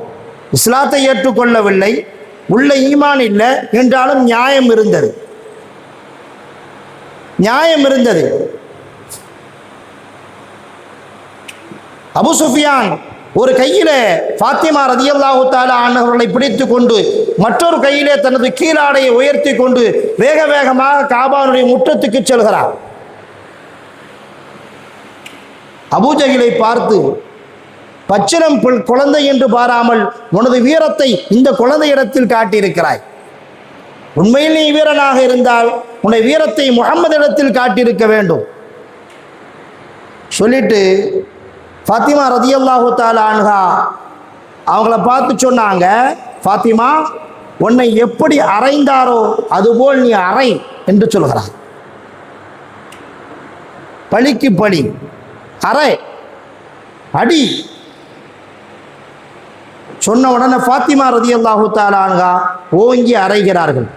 இஸ்லாத்தை ஏற்றுக்கொள்ளவில்லை, உள்ள ஈமான் இல்லை என்றாலும் நியாயம் இருந்தது. அபூ சுஃபியான் ஒரு கையிலே ஃபாத்திமா ரலியல்லாஹு தஆலா அன்ஹாவை பிடித்து கொண்டு மற்றொரு கையிலே தனது கீழாடையை உயர்த்தி கொண்டு வேக வேகமாக காபாவுடைய முற்றத்துக்கு செல்கிறார். அபூஜஹிலை பார்த்து, பச்சிலம் குழந்தை என்று பாராமல் உனது வீரத்தை இந்த குழந்தையிடத்தில் காட்டியிருக்கிறாய். உண்மையில் நீ வீரனாக இருந்தால் உன்னுடைய வீரத்தை முஹம்மது இடத்தில் காட்டியிருக்க வேண்டும் சொல்லிட்டு ஃபாத்திமா ரலியல்லாஹு தஆலா அன்ஹா அவங்கள பார்த்து சொன்னாங்க, ஃபாத்திமா, உன்னை எப்படி அறைந்தாரோ அதுபோல் நீ அறை என்று சொல்கிறார். பழிக்கு பழி, அறை, அடி. சொன்ன உடனே ஃபாத்திமா ரலியல்லாஹு தஆலா அன்ஹா ஓங்கி அறைகிறார்கள்.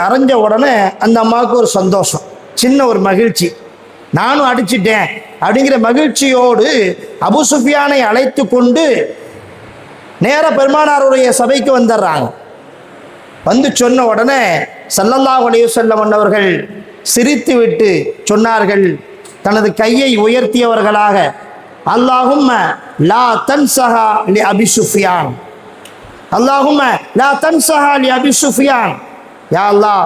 அரைஞ்ச உடனே அந்த அம்மாவுக்கு ஒரு சந்தோஷம், சின்ன ஒரு மகிழ்ச்சி. நானும் அடிச்சிட்டேன் அப்படிங்கிற மகிழ்ச்சியோடு அபூ சுஃபியானை அழைத்து கொண்டு நேர பெருமானாருடைய சபைக்கு வந்துடுறாங்க. வந்து சொன்ன உடனே ஸல்லல்லாஹு அலைஹி வஸல்லம் அவர்கள் சிரித்து விட்டு சொன்னார்கள், தனது கையை உயர்த்தியவர்களாக, அல்லாஹும்ம லா தன்ஸஹா லி அபி சுஃபியான், அல்லாஹும்ம லா தன்ஸஹா லி அபி சுஃபியான், யா அல்லாஹ்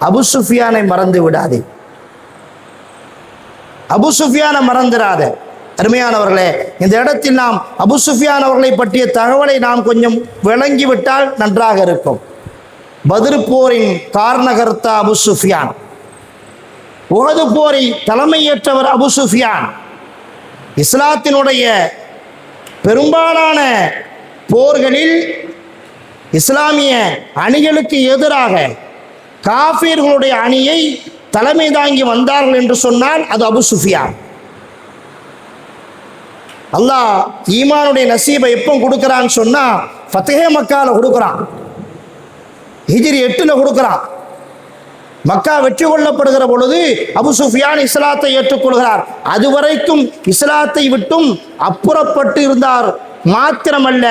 அபூ சுஃபியானை மறந்து விடாதே, அபூ சுஃபியானை மறந்துடாத. அருமையானவர்களே, இந்த இடத்தில் நாம் அபூ சுஃபியான் அவர்களை பற்றிய தகவலை நாம் கொஞ்சம் விளங்கிவிட்டால் நன்றாக இருக்கும். பத்ர் போரின் காரணகர்த்தா அபூ சுஃபியான், உஹது போரை தலைமையேற்றவர் அபூ சுஃபியான், இஸ்லாத்தினுடைய பெரும்பாலான போர்களில் இஸ்லாமிய அணிகளுக்கு எதிராக காஃபிர்களுடைய அணியை தலைமை தாங்கி வந்தார்கள் என்று சொன்னால் அது அபூ சுஃபியான். அல்லாஹ் ஈமானுடைய நசீபை எப்போ கொடுக்குறான்னு சொன்னா ஃபத்ஹே மக்கால கொடுக்குறான், ஹிஜ்ரி 8 கொடுக்குறான். மக்கா வெற்றி கொள்ளப்படுகிற பொழுது அபூ சுஃபியான் இஸ்லாத்தை ஏற்றுக்கொள்கிறார். அதுவரைக்கும் இஸ்லாத்தை விட்டும் அப்புறப்பட்டு இருந்தார். மாத்திரமல்ல,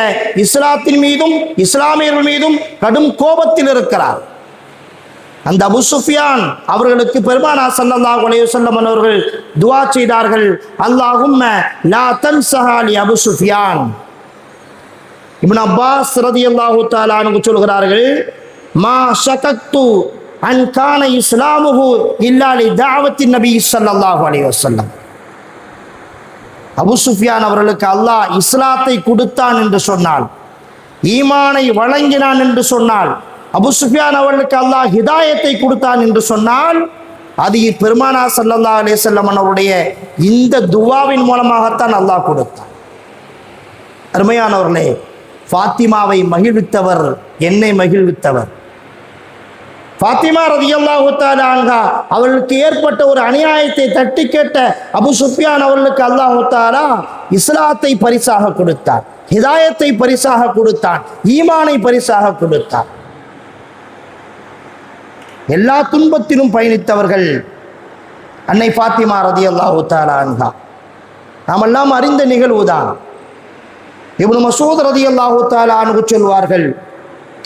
இஸ்லாத்தின் மீதும் இஸ்லாமியர்கள் மீதும் கடும் கோபத்தில் இருக்கிறார். அந்த அபூ சுஃபியான் அவர்களுக்கு பெருமானார் ஸல்லல்லாஹு அலைஹி வஸல்லம் அவர்கள் துஆ செய்தார்கள், அல்லாஹும்ம லா தன்ஸஹா லி அபூ சுஃபியான். இப்னு அப்பாஸ் ரலியல்லாஹு தஆலா அன்ஹு சொல்கிறார்கள், மா ஷகக்து அன் கான இஸ்லாமுஹு இல்லா லி தஅவத்தி நபி ஸல்லல்லாஹு அலைஹி வஸல்லம். அபூ சுஃபியான் அவர்களுக்கு அல்லாஹ் இஸ்லாத்தை கொடுத்தான் என்று சொன்னால், ஈமானை வழங்கினான் என்று சொன்னால், அபூ சுஃபியான் அவர்களுக்கு அல்லாஹ் ஹிதாயத்தை கொடுத்தான் என்று சொன்னால், அது பெருமானார் ஸல்லல்லாஹு அலைஹி வஸல்லம் அவருடைய இந்த துஆவின் மூலமாகத்தான் அல்லாஹ் கொடுத்தான். அருமையானவர்களே, ஃபாத்திமாவை மகிழ்வித்தவர் என்னை மகிழ்வித்தவர். ஃபாத்திமா ரலியல்லாஹு தஆலா அன்ஹா அவர்களுக்கு ஏற்பட்ட ஒரு அநியாயத்தை தட்டி கேட்ட அபூ சுஃபியான் அவர்களுக்கு அல்லாஹ் தஆலா இஸ்லாத்தை பரிசாக கொடுத்தார், ஹிதாயத்தை பரிசாக கொடுத்தான், ஈமானை பரிசாக கொடுத்தார். எல்லா துன்பத்திலும் பயணித்தவர்கள் அன்னை ஃபாத்திமா ரலியல்லாஹு தஆலா அன்ஹா. நாமெல்லாம் அறிந்த நிகழ்வுதான். இப்னு மஸ்ஊத் ரலியல்லாஹு தஆலா அன்ஹு சொல்வார்கள்,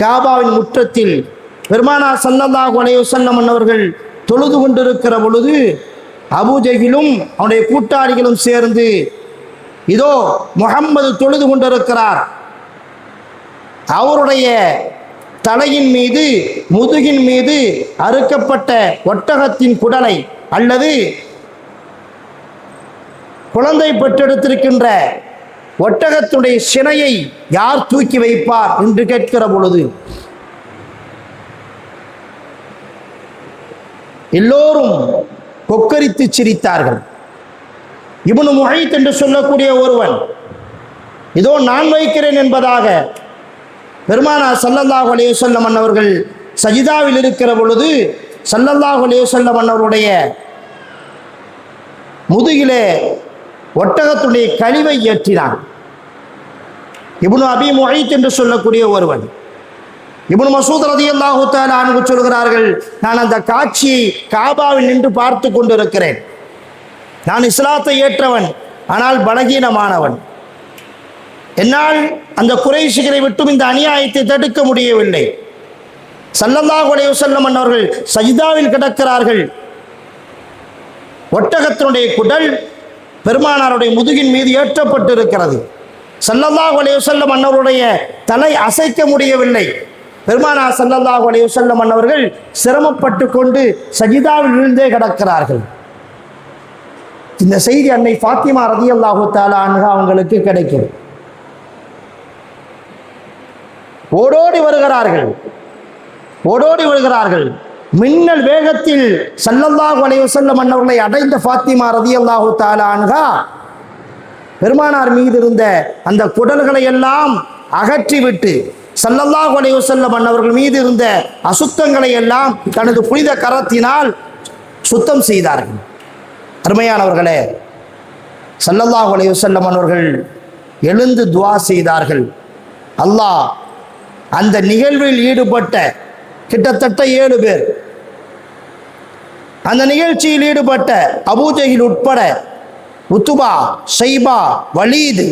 காபாவின் முற்றத்தில் பெருமானார் ஸல்லல்லாஹு அலைஹி வஸல்லம் அவர்கள் தொழுது கொண்டிருக்கிற பொழுது அபூ ஜஹிலும் அவனுடைய கூட்டாளிகளும் சேர்ந்து, இதோ முஹம்மது தொழுது கொண்டிருக்கிறார், அவருடைய தலையின் மீது முதுகின் மீது அறுக்கப்பட்ட ஒட்டகத்தின் குடலை அல்லது குழந்தை பெற்றெடுத்திருக்கின்ற ஒட்டகத்துடைய சினையை யார் தூக்கி வைப்பார் என்று கேட்கிற பொழுது எல்லோரும் கொக்கரித்து சிரித்தார்கள். இப்னு முஹைத் என்று சொல்லக்கூடிய ஒருவன், இதோ நான் வைக்கிறேன் என்பதாக பெருமானார் ஸல்லல்லாஹு அலைஹி வஸல்லம் அவர்கள் சஜிதாவில் இருக்கிற பொழுது ஸல்லல்லாஹு அலைஹி வஸல்லம் அவருடைய முதுகிலே ஒட்டகத்துடைய கழிவை ஏற்றினான். இப்னு அபி முஹைத் என்று சொல்லக்கூடிய ஒருவன். இப்னு மஸ்ஊத் ரலியல்லாஹு தஆலா அன்ஹு சொல்கிறார்கள், நான் அந்த காட்சியை காபாவில் நின்று பார்த்து கொண்டிருக்கிறேன். நான் இஸ்லாத்தை ஏற்றவன், ஆனால் பலகீனமானவன். என்னால் அந்த குறைஷிகளை விட்டும் இந்த அநியாயத்தை தடுக்க முடியவில்லை. ஸல்லல்லாஹு அலைஹி வஸல்லம் அவர்கள் சஜிதாவில் கிடக்கிறார்கள். ஒட்டகத்தினுடைய குடல் பெருமானாருடைய முதுகின் மீது ஏற்றப்பட்டிருக்கிறது. ஸல்லல்லாஹு அலைஹி வஸல்லம் அவருடைய தலை அசைக்க முடியவில்லை. பெருமானார் ஸல்லல்லாஹு அலைஹி வஸல்லம் அவர்கள் சிரமப்பட்டு கொண்டு சஜிதாவில் விழுந்தே கிடக்கிறார்கள். இந்த செய்தி அன்னை ஃபாத்திமா ரலியல்லாஹு தஆலா அன்ஹா அவங்களுக்கு கிடைக்கிறது. ஓடோடி வருகிறார்கள். மின்னல் வேகத்தில் ஸல்லல்லாஹு அலைஹி வஸல்லம் அவர்களை அடைந்த ஃபாத்திமா ரலியல்லாஹு தஆலா அன்ஹா பெருமானார் மீது இருந்த அந்த குடல்களை எல்லாம் அகற்றிவிட்டு ஸல்லல்லாஹு அலைஹி வஸல்லம் அன்னவர்கள் மீது இருந்த அசுத்தங்களை எல்லாம் தனது புனித கரத்தினால் சுத்தம் செய்தார்கள். அருமையானவர்களே, ஸல்லல்லாஹு அலைஹி வஸல்லம் அன்னவர்கள் எழுந்து துஆ செய்தார்கள். அல்லாஹ் அந்த நிகழ்வில் ஈடுபட்ட கிட்டத்தட்ட 7 பேர், அந்த நிகழ்ச்சியில் ஈடுபட்ட அபூஜஹில் உட்பட உத்துபா, ஷைபா, வலீது,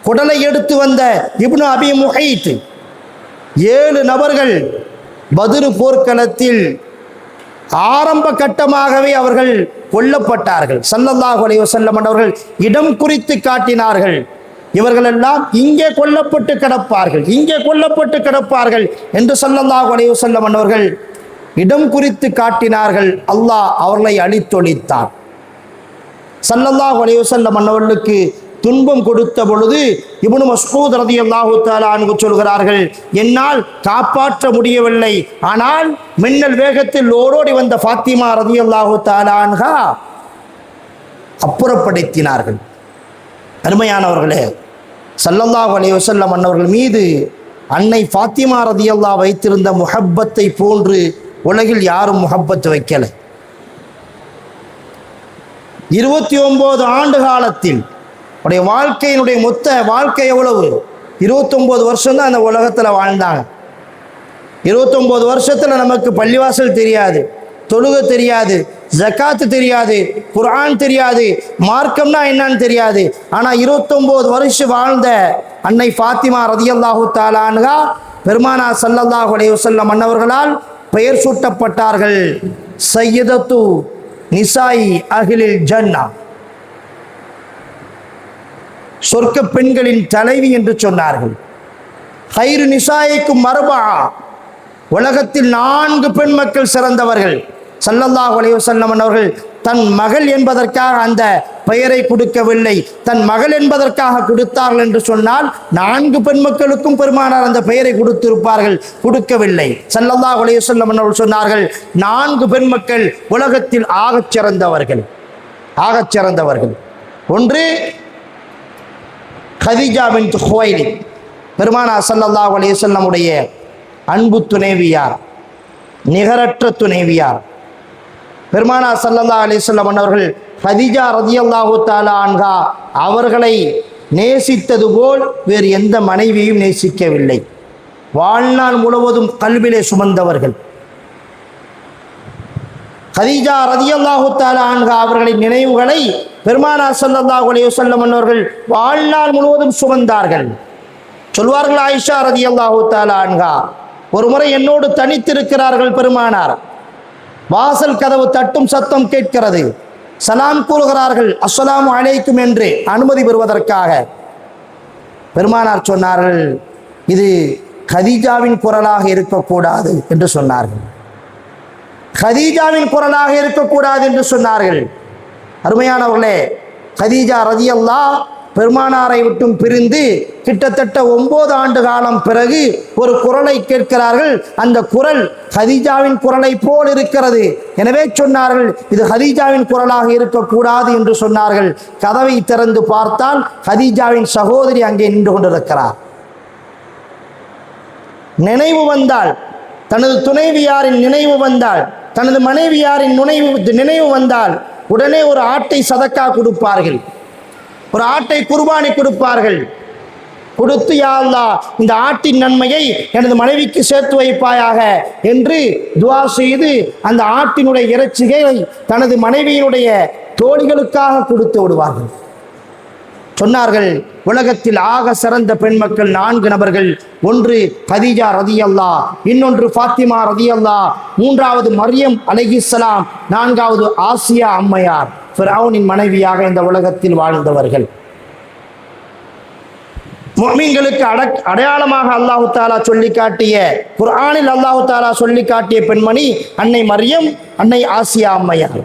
குடலை எடுத்து வந்த இப்னு அபி முஹைத், 7 நபர்கள் பத்ர் போர்க்களத்தில் ஆரம்ப கட்டமாகவே அவர்கள் கொல்லப்பட்டார்கள். ஸல்லல்லாஹு அலைஹி வஸல்லம் அவர்கள் இடம் குறித்து காட்டினார்கள். இவர்கள் எல்லாம் இங்கே கொல்லப்பட்டு கிடப்பார்கள், இங்கே கொல்லப்பட்டு கிடப்பார்கள் என்று ஸல்லல்லாஹு அலைஹி வஸல்லம் அவர்கள் இடம் குறித்து காட்டினார்கள். அல்லாஹ் அவர்களை அழித்தொழித்தார். ஸல்லல்லாஹு அலைஹி வஸல்லம் அவர்களுக்கு துன்பம் கொடுத்த பொழுது இப்னு மஸ்ஊத் ரலியல்லாஹு தஆலா அன்ஹு சொல்கிறார்கள், என்னால் காப்பாற்ற முடியவில்லை, ஆனால் மின்னல் வேகத்தில் ஓடோடி வந்த ஃபாத்திமா ரலியல்லாஹு தஆலா அன்ஹா அப்புறப்படுத்தினார்கள். அருமையானவர்களே, ஸல்லல்லாஹு அலைஹி வஸல்லம் அன்னவர்கள் மீது அன்னை ஃபாத்திமா ரலியல்லாஹு வைத்திருந்த முஹப்பத்தை போன்று உலகில் யாரும் முஹப்பத் வைக்கலை. 29 ஆண்டு காலத்தில் உடைய வாழ்க்கையினுடைய மொத்த வாழ்க்கை எவ்வளவு? 29 வருஷம் தான் அந்த உலகத்தில் வாழ்ந்தாங்க. 29 வருஷத்தில் நமக்கு பள்ளிவாசல் தெரியாது, தொழுகை தெரியாது, ஜக்காத்து தெரியாது, குர்ஆன் தெரியாது, மார்க்கம்னா என்னன்னு தெரியாது. ஆனால் 29 வருஷம் வாழ்ந்த அன்னை ஃபாத்திமா ரலியல்லாஹு தஆலா அன்ஹா பெருமானார் ஸல்லல்லாஹு அலைஹி வஸல்லம் அன்னவர்களால் பெயர் சூட்டப்பட்டார்கள். சய்யிதத்து நிசாயி அஹ்லில் ஜன்னா, சொர்க்க பெண்களின் தலைவி என்று சொன்னார்கள். ஹைரு நிசாயிக்கும் மர்பா, உலகத்தில் 4 பெண் மக்கள் சிறந்தவர்கள். ஸல்லல்லாஹு அலைஹி வஸல்லம் அவர்கள் தன் மகள் என்பதற்காக அந்த பெயரை கொடுக்கவில்லை, தன் மகள் என்பதற்காக கொடுத்தார்கள் என்று சொன்னால் 4 பெண் மக்களுக்கும் பெருமானார் அந்த பெயரை கொடுத்திருப்பார்கள், கொடுக்கவில்லை. ஸல்லல்லாஹு அலைஹி வஸல்லம் அவர்கள் சொன்னார்கள், 4 பெண் மக்கள் உலகத்தில் ஆகச் சிறந்தவர்கள், ஆகச் சிறந்தவர்கள். ஒன்று கதீஜா பின்த் குவைலித், பெருமானார் ஸல்லல்லாஹு அலைஹி வஸல்லம் உடைய அன்பு துணைவியார், நிகரற்ற துணைவியார். பெருமானார் ஸல்லல்லாஹு அலைஹி வஸல்லம் அவர்கள் கதீஜா ரலியல்லாஹு தஆலா அன்ஹா அவர்களை நேசித்தது போல் வேறு எந்த மனைவியையும் நேசிக்கவில்லை. வாழ்நாள் முழுவதும் கல்விலே சுமந்தவர்கள். கதீஜா ரலியல்லாஹு தஆலா அன்ஹா அவர்களின் நினைவுகளை பெருமானார் ஸல்லல்லாஹு அலைஹி வஸல்லம் அவர்கள் வாழ்நாள் முழுவதும் சுமந்தார்கள். சொல்வார்கள், ஆயிஷா ரலியல்லாஹு தஆலா அன்ஹா ஒரு முறை என்னோடு தனித்திருக்கிறார்கள். பெருமானார் வாசல் கதவு தட்டும் சத்தம் கேட்கிறது. சலாம் கூறுகிறார்கள், அஸ்ஸலாமு அலைக்கும் என்று அனுமதி பெறுவதற்காக. பெருமானார் சொன்னார்கள், இது கதீஜாவின் குரலாக இருக்கக்கூடாது என்று சொன்னார்கள். கதீஜாவின் குரலாக இருக்கக்கூடாது என்று சொன்னார்கள். அருமையானவர்களே, கதீஜா ரலியல்லாஹு பெருமானாரை விட்டும் பிரிந்து கிட்டத்தட்ட 9 ஆண்டு காலம் பிறகு ஒரு குரலை கேட்கிறார்கள். அந்த குரல் கதீஜாவின் குரலை போல் இருக்கிறது. எனவே சொன்னார்கள், இது கதீஜாவின் குரலாக இருக்கக்கூடாது என்று சொன்னார்கள். கதவை திறந்து பார்த்தால் கதீஜாவின் சகோதரி அங்கே நின்று கொண்டிருக்கிறார். நினைவு வந்தால், தனது துணைவியாரின் நினைவு வந்தால், தனது மனைவியாரின் நினைவு வந்தால் உடனே ஒரு ஆட்டை சதக்கா கொடுப்பார்கள், ஒரு ஆட்டை குர்பானி கொடுப்பார்கள். கொடுத்து, யா அல்லாஹ், இந்த ஆட்டின் நன்மையை எனது மனைவிக்கு சேர்த்து வைப்பாயாக என்று துஆ செய்து அந்த ஆட்டினுடைய இறைச்சிகளை தனது மனைவியினுடைய தோழிகளுக்காக கொடுத்து விடுவார்கள். சொன்னார்கள், உலகத்தில் ஆக சிறந்த பெண் மக்கள் 4 நபர்கள். ஒன்று கதீஜா ரலியல்லாஹு, இன்னொன்று ஃபாத்திமா ரலியல்லாஹு, மூன்றாவது மரியம் அலைஹிஸ்ஸலாம், 4வது ஆசியா அம்மையார், ஃபிரௌனின் மனைவியாக இந்த உலகத்தில் வாழ்ந்தவர்கள். முஃமின்களுக்கு அடையாளமாக அல்லாஹு தஆலா சொல்லி காட்டிய, குர்ஆனில் அல்லாஹு தஆலா சொல்லி காட்டிய பெண்மணி அன்னை மரியம், அன்னை ஆசியா அம்மையார்.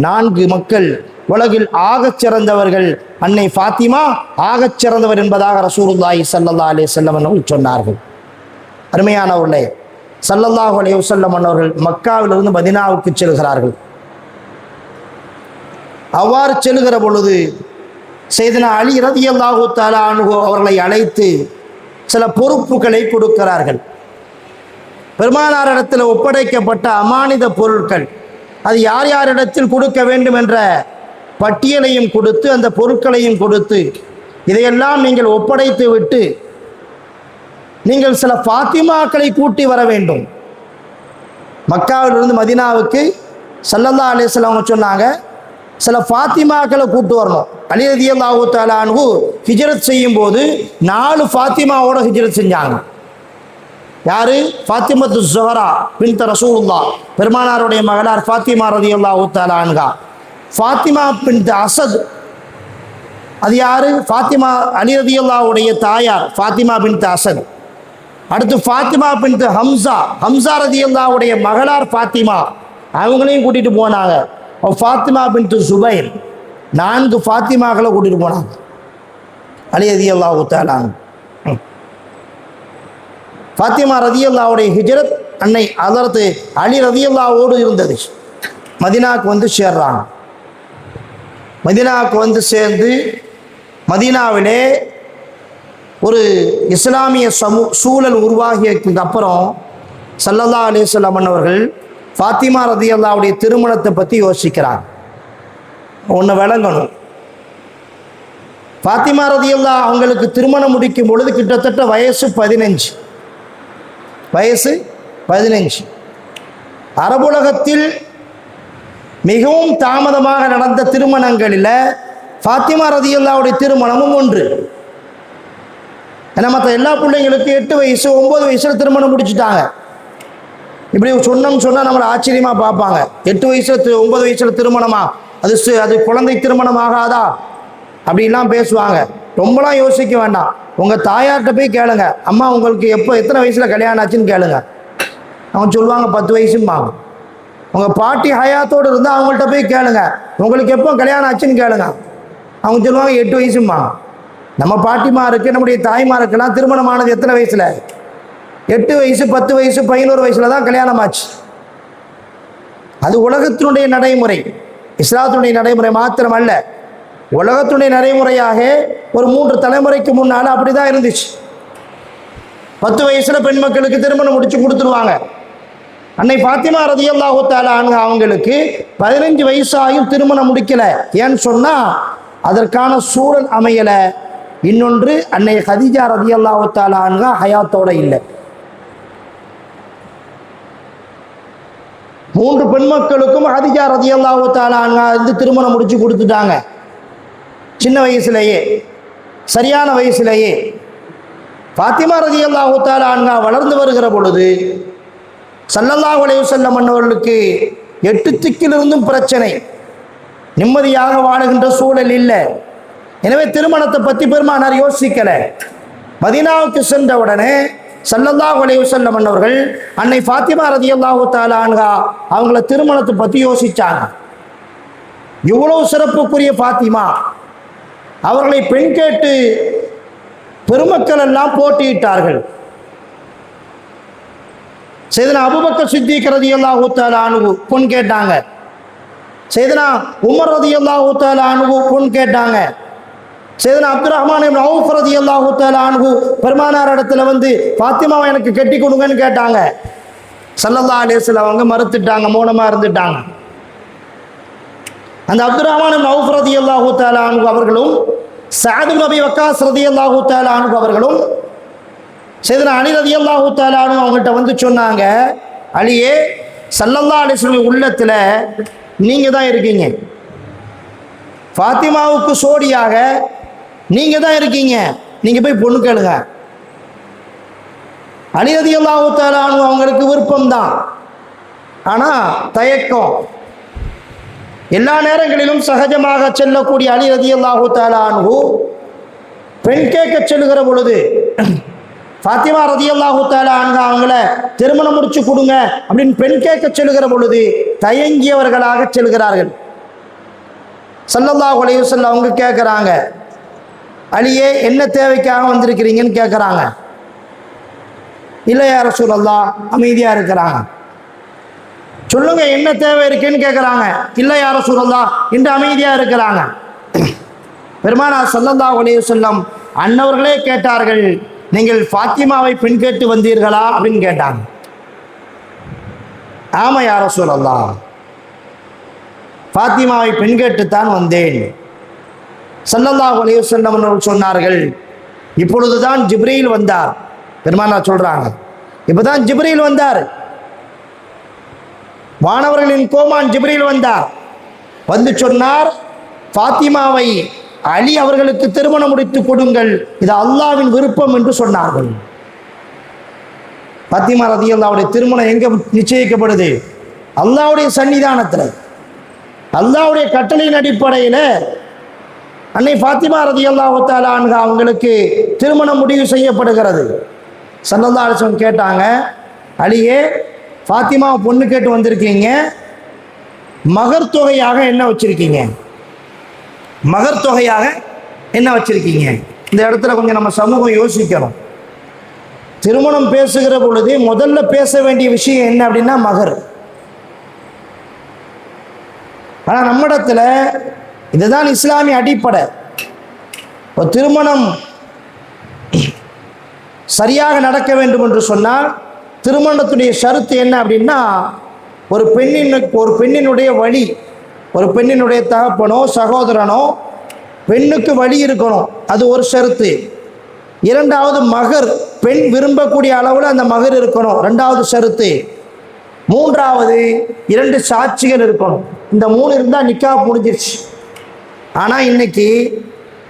4 மக்கள் உலகில் ஆகச் சிறந்தவர்கள். அன்னை ஃபாத்திமா ஆகச் சிறந்தவர் என்பதாக ரசூலுல்லாஹி ஸல்லல்லாஹு அலைஹி வஸல்லம் அவர்கள் சொன்னார்கள். அருமையானவர்களே, ஸல்லல்லாஹு அலைஹி வஸல்லம் அவர்கள் மக்காவிலிருந்து மதீனாவுக்கு செல்கிறார்கள். அவ்வாறு செல்லுகிற பொழுது செய்தனா அலி ரலியல்லாஹு தஆலா அன்ஹு அவர்களை அழைத்து சில பொறுப்புகளை கொடுக்கிறார்கள். பெருமானாரிடத்தில் ஒப்படைக்கப்பட்ட அமானித பொருட்கள் அது யார் யாரிடத்தில் கொடுக்க வேண்டும் என்ற பட்டியலையும் கொடுத்து அந்த பொருட்களையும் கொடுத்து இதையெல்லாம் நீங்கள் ஒப்படைத்து விட்டு நீங்கள் சில ஃபாத்திமாக்களை கூட்டி வர வேண்டும். மக்காவிலிருந்து மதீனாவுக்கு ஸல்லல்லாஹு அலைஹி வஸல்லம் அவங்க சொன்னாங்க, சில ஃபாத்திமாக்களை கூட்டு வரணும். அலி ரலியல்லாஹு தஆலா அன்ஹு ஹிஜ்ரத் செய்யும் போது 4 ஃபாத்திமாவோட ஹிஜ்ரத் செஞ்சாங்க. யாரு? ஃபாத்திமத்து ஸுஹரா பின்த் ரசூலுல்லாஹ், பெருமானாருடைய மகளார் ஃபாத்திமா ரலியல்லாஹு தஆலா அன்ஹா. ஃபாத்திமா பின்த் அஸத், அது யாரு? ஃபாத்திமா அலி ரலியல்லாஹுடைய தாயார் ஃபாத்திமா பின்த் அஸத். அடுத்து ஃபாத்திமா பின்த் ஹம்சா, ஹம்சா ரலியல்லாஹுடைய மகளார் ஃபாத்திமா, அவங்களையும் கூட்டிட்டு போனாங்க. ஃபாத்திமா பின்த் சுபைர், 4 ஃபாத்திமாக்களை கூட்டிட்டு போனாங்க அலி ரலியல்லாஹு தஆலா அன்ஹு. ஃபாத்திமா ரலியல்லாஹுடைய ஹிஜ்ரத் அன்னை ஹஜ்ரத் அலி ரலியல்லாஹுவோடு இருந்தது. மதீனாவுக்கு வந்து சேர்றாங்க. மதீனாவுக்கு வந்து சேர்ந்து மதீனாவிலே ஒரு இஸ்லாமிய சூழல் உருவாகியதுக்கு அப்புறம் ஸல்லல்லாஹு அலைஹி வஸல்லம் அவர்கள் ஃபாத்திமா ரலியல்லாஹுடைய திருமணத்தை பற்றி யோசிக்கிறாங்க. ஒன்று விளங்கணும், ஃபாத்திமா ரலியல்லாஹு அவங்களுக்கு திருமணம் முடிக்கும் பொழுது கிட்டத்தட்ட வயசு 15. அரபுலகத்தில் மிகவும் தாமதமாக நடந்த திருமணங்களில் ஃபாத்திமா ரலியல்லாஹுடைய திருமணமும் ஒன்று. ஏன்னா மற்ற எல்லா பிள்ளைங்களுக்கும் 8 வயசு 9 வயசில் திருமணம் முடிச்சுட்டாங்க. இப்படி சொன்னால் நம்மளை ஆச்சரியமாக பார்ப்பாங்க. 8 வயசில் 9 வயசில் திருமணமா, அது குழந்தை திருமணம் ஆகாதா அப்படிலாம் பேசுவாங்க. ரொம்பலாம் யோசிக்க வேண்டாம். உங்கள் தாயார்கிட்ட போய் கேளுங்க, அம்மா உங்களுக்கு எத்தனை வயசில் கல்யாணம் ஆச்சுன்னு கேளுங்க. அவங்க சொல்லுவாங்க 10 வயசும்பாங்க. உங்கள் பாட்டி ஹயாத்தோடு இருந்தால் அவங்கள்ட்ட போய் கேளுங்க, உங்களுக்கு எப்போ கல்யாணம் ஆச்சுன்னு கேளுங்க. அவங்க சொல்லுவாங்க 8 வயசும்பாங்க. நம்ம பாட்டிமாருக்கு நம்முடைய தாய்மாருக்கெல்லாம் திருமணமானது எத்தனை வயசில்? 8 வயசு 10 வயசு 11 வயசில் தான் கல்யாணம் ஆச்சு. அது உலகத்தினுடைய நடைமுறை, இஸ்லாத்தினுடைய நடைமுறை மாத்திரமல்ல, உலகத்துடைய நடைமுறையாக ஒரு 3 தலைமுறைக்கு முன்னால் அப்படி தான் இருந்துச்சு. 10 வயசில் பெண் மக்களுக்கு திருமணம் முடிச்சு கொடுத்துருவாங்க. அன்னை ஃபாத்திமா ரலியல்லாஹு தஆலா அன்ஹா அவங்களுக்கு 15 வயசாயும் திருமணம் முடிக்கல. ஏன்னு சொன்னால் அதற்கான சூழல் அமையலை. இன்னொன்று, அன்னை கதீஜா ரலியல்லாஹு தஆலா அன்ஹா ஹயாத்தோட இல்லை. 3 பெண் மக்களுக்கும் கதீஜா ரலியல்லாஹு தஆலா அன்ஹா திருமணம் முடிச்சு கொடுத்துட்டாங்க. சின்ன வயசுலேயே, சரியான வயசுலேயே. ஃபாத்திமா ரலியல்லாஹு தஆலா அன்ஹா வளர்ந்து வருகிற பொழுது ஸல்லல்லாஹு அலைஹி வஸல்லம் அவர்களுக்கு 8 திக்கிலிருந்தும் பிரச்சனை, நிம்மதியாக வாழுகின்ற சூழல் இல்லை. எனவே திருமணத்தை பற்றி பெருமானார் யோசிக்கலை. மதீனாவுக்கு சென்ற உடனே ஸல்லல்லாஹு அலைஹி வஸல்லம் அவர்கள் அன்னை ஃபாத்திமா ரலியல்லாஹு தஆலா அன்ஹா அவங்கள திருமணத்தை பற்றி யோசிச்சாங்க. இவ்வளவு சிறப்புக்குரிய ஃபாத்திமா அவர்களை பெண் கேட்டு பெருமக்கள் எல்லாம் போட்டியிட்டார்கள். சையதுனா அபூபக்கர் சித்திக் ரலியல்லாஹு தஆலா அன்ஹு பொன் கேட்டாங்க. சையதுனா உமர் ரலியல்லாஹு தஆலா அன்ஹு பொன் கேட்டாங்க. சையதுனா அப்துர்ரஹ்மான் இப்னு அவுஃப் ரலியல்லாஹு தஆலா அன்ஹு பெருமானார் இடத்துல வந்து ஃபாத்திமாவை எனக்கு கட்டி கொடுங்கன்னு கேட்டாங்க. ஸல்லல்லாஹு அலைஹி வஸல்லம் அவங்க மறுத்துட்டாங்க, மௌனமாக இருந்துட்டாங்க. அந்த அப்துர்ரஹ்மான் இப்னு அவுஃப் ரலியல்லாஹு தஆலா அன்ஹு அவர்களும் சஅத் இப்னு அபி வக்காஸ் ரலியல்லாஹு தஆலா அன்ஹு அவர்களும் சையதுனா அலி ரலியல்லாஹு தஆலா அன்ஹு அவங்கள்ட்ட வந்து சொன்னாங்க, அலியே, ஸல்லல்லாஹு அலைஹி வஸல்லம் உள்ளத்தில் நீங்கள் தான் இருக்கீங்க, ஃபாத்திமாவுக்கு சோடியாக நீங்கள் தான் இருக்கீங்க, நீங்கள் போய் பொண்ணு கேளுங்க. அலி ரலியல்லாஹு தஆலா அன்ஹு அவங்களுக்கு விருப்பம்தான், ஆனால் தயக்கம். எல்லா நேரங்களிலும் சகஜமாக செல்லக்கூடிய அலி ரலியல்லாஹு தஆலா அன்ஹு பெண் கேட்க செல்லுகிற பொழுது ஃபாத்திமா ரலியல்லாஹு தஆலா அன்ஹா அவங்கள திருமணம் முடிச்சு கொடுங்க அப்படின்னு பெண் கேட்க செல்லுகிற பொழுது தயங்கியவர்களாக செல்கிறார்கள். ஸல்லல்லாஹு அலைஹி வஸல்லம் அவங்க கேட்குறாங்க, அலியே என்ன தேவைக்காக வந்திருக்கிறீங்கன்னு கேட்குறாங்க. இல்லை யா ரசூலல்லாஹ், அமைதியாக இருக்கிறாங்க. சொல்லுங்க என்ன தேவை இருக்குன்னு கேட்குறாங்க. இல்லை யா ரசூலல்லாஹ் என்று அமைதியாக இருக்கிறாங்க. பெருமானார் ஸல்லல்லாஹு அலைஹி வஸல்லம் அன்னவர்களே கேட்டார்கள், நீங்கள் ஃபாத்திமாவை பெண் கேட்டு வந்தீர்களா அப்படின்னு கேட்டாங்க. ஆமா யா ரசூலல்லாஹ், ஃபாத்திமாவை பெண் கேட்டுத்தான் வந்தேன். ஸல்லல்லாஹு அலைஹி வஸல்லம் அவர்கள் சொன்னார்கள், இப்பொழுதுதான் ஜிப்ரீல் வந்தார். பெருமானார் சொல்றாங்க, இப்பதான் ஜிப்ரீல் வந்தார், வானவர்களின் கோமான் ஜிப்ரீல் வந்தார். வந்து சொன்னார், ஃபாத்திமாவை அலி அவர்களுக்கு திருமணம் முடித்து கொடுங்கள், இது அல்லாஹ்வின் விருப்பம் என்று சொன்னார்கள். ஃபாத்திமா ரலியல்லாஹுடைய திருமணம் எங்க நிச்சயிக்கப்படுது? அல்லாஹ்வுடைய சன்னிதானத்தில், அல்லாஹ்வுடைய கட்டளையின் அடிப்படையில் அன்னை ஃபாத்திமா ரலியல்லாஹு தஆலா அன்ஹா அவங்களுக்கு திருமணம் முடிவு செய்யப்படுகிறது. ஸல்லல்லாஹு அலைஹி வஸல்லம் கேட்டாங்க, அலியே ஃபாத்திமா பொண்ணு கேட்டு வந்திருக்கீங்க, மகர் தொகையாக என்ன வச்சிருக்கீங்க? மகர் தொகையாக என்ன வச்சிருக்கீங்க? இந்த இடத்துல கொஞ்சம் நம்ம சமூகம் யோசிக்கணும். திருமணம் பேசுகிற பொழுது முதல்ல பேச வேண்டிய விஷயம் என்ன அப்படின்னா மகர். ஆனால் நம்ம இடத்துல இதுதான் இஸ்லாமிய அடிப்படை. ஒரு திருமணம் சரியாக நடக்க வேண்டும் என்று சொன்னால் திருமணத்துடைய ஷரத்து என்ன அப்படின்னா, ஒரு பெண்ணினுடைய வழி, ஒரு பெண்ணினுடைய தகப்பனோ சகோதரனோ பெண்ணுக்கு வழி இருக்கணும், அது ஒரு ஷரத்து. இரண்டாவது மகர், பெண் விரும்பக்கூடிய அளவில் அந்த மகர் இருக்கணும், ரெண்டாவது ஷரத்து. மூன்றாவது 2 சாட்சிகள் இருக்கணும். இந்த 3 இருந்தால் நிக்கா முடிஞ்சிருச்சு. ஆனால் இன்னைக்கு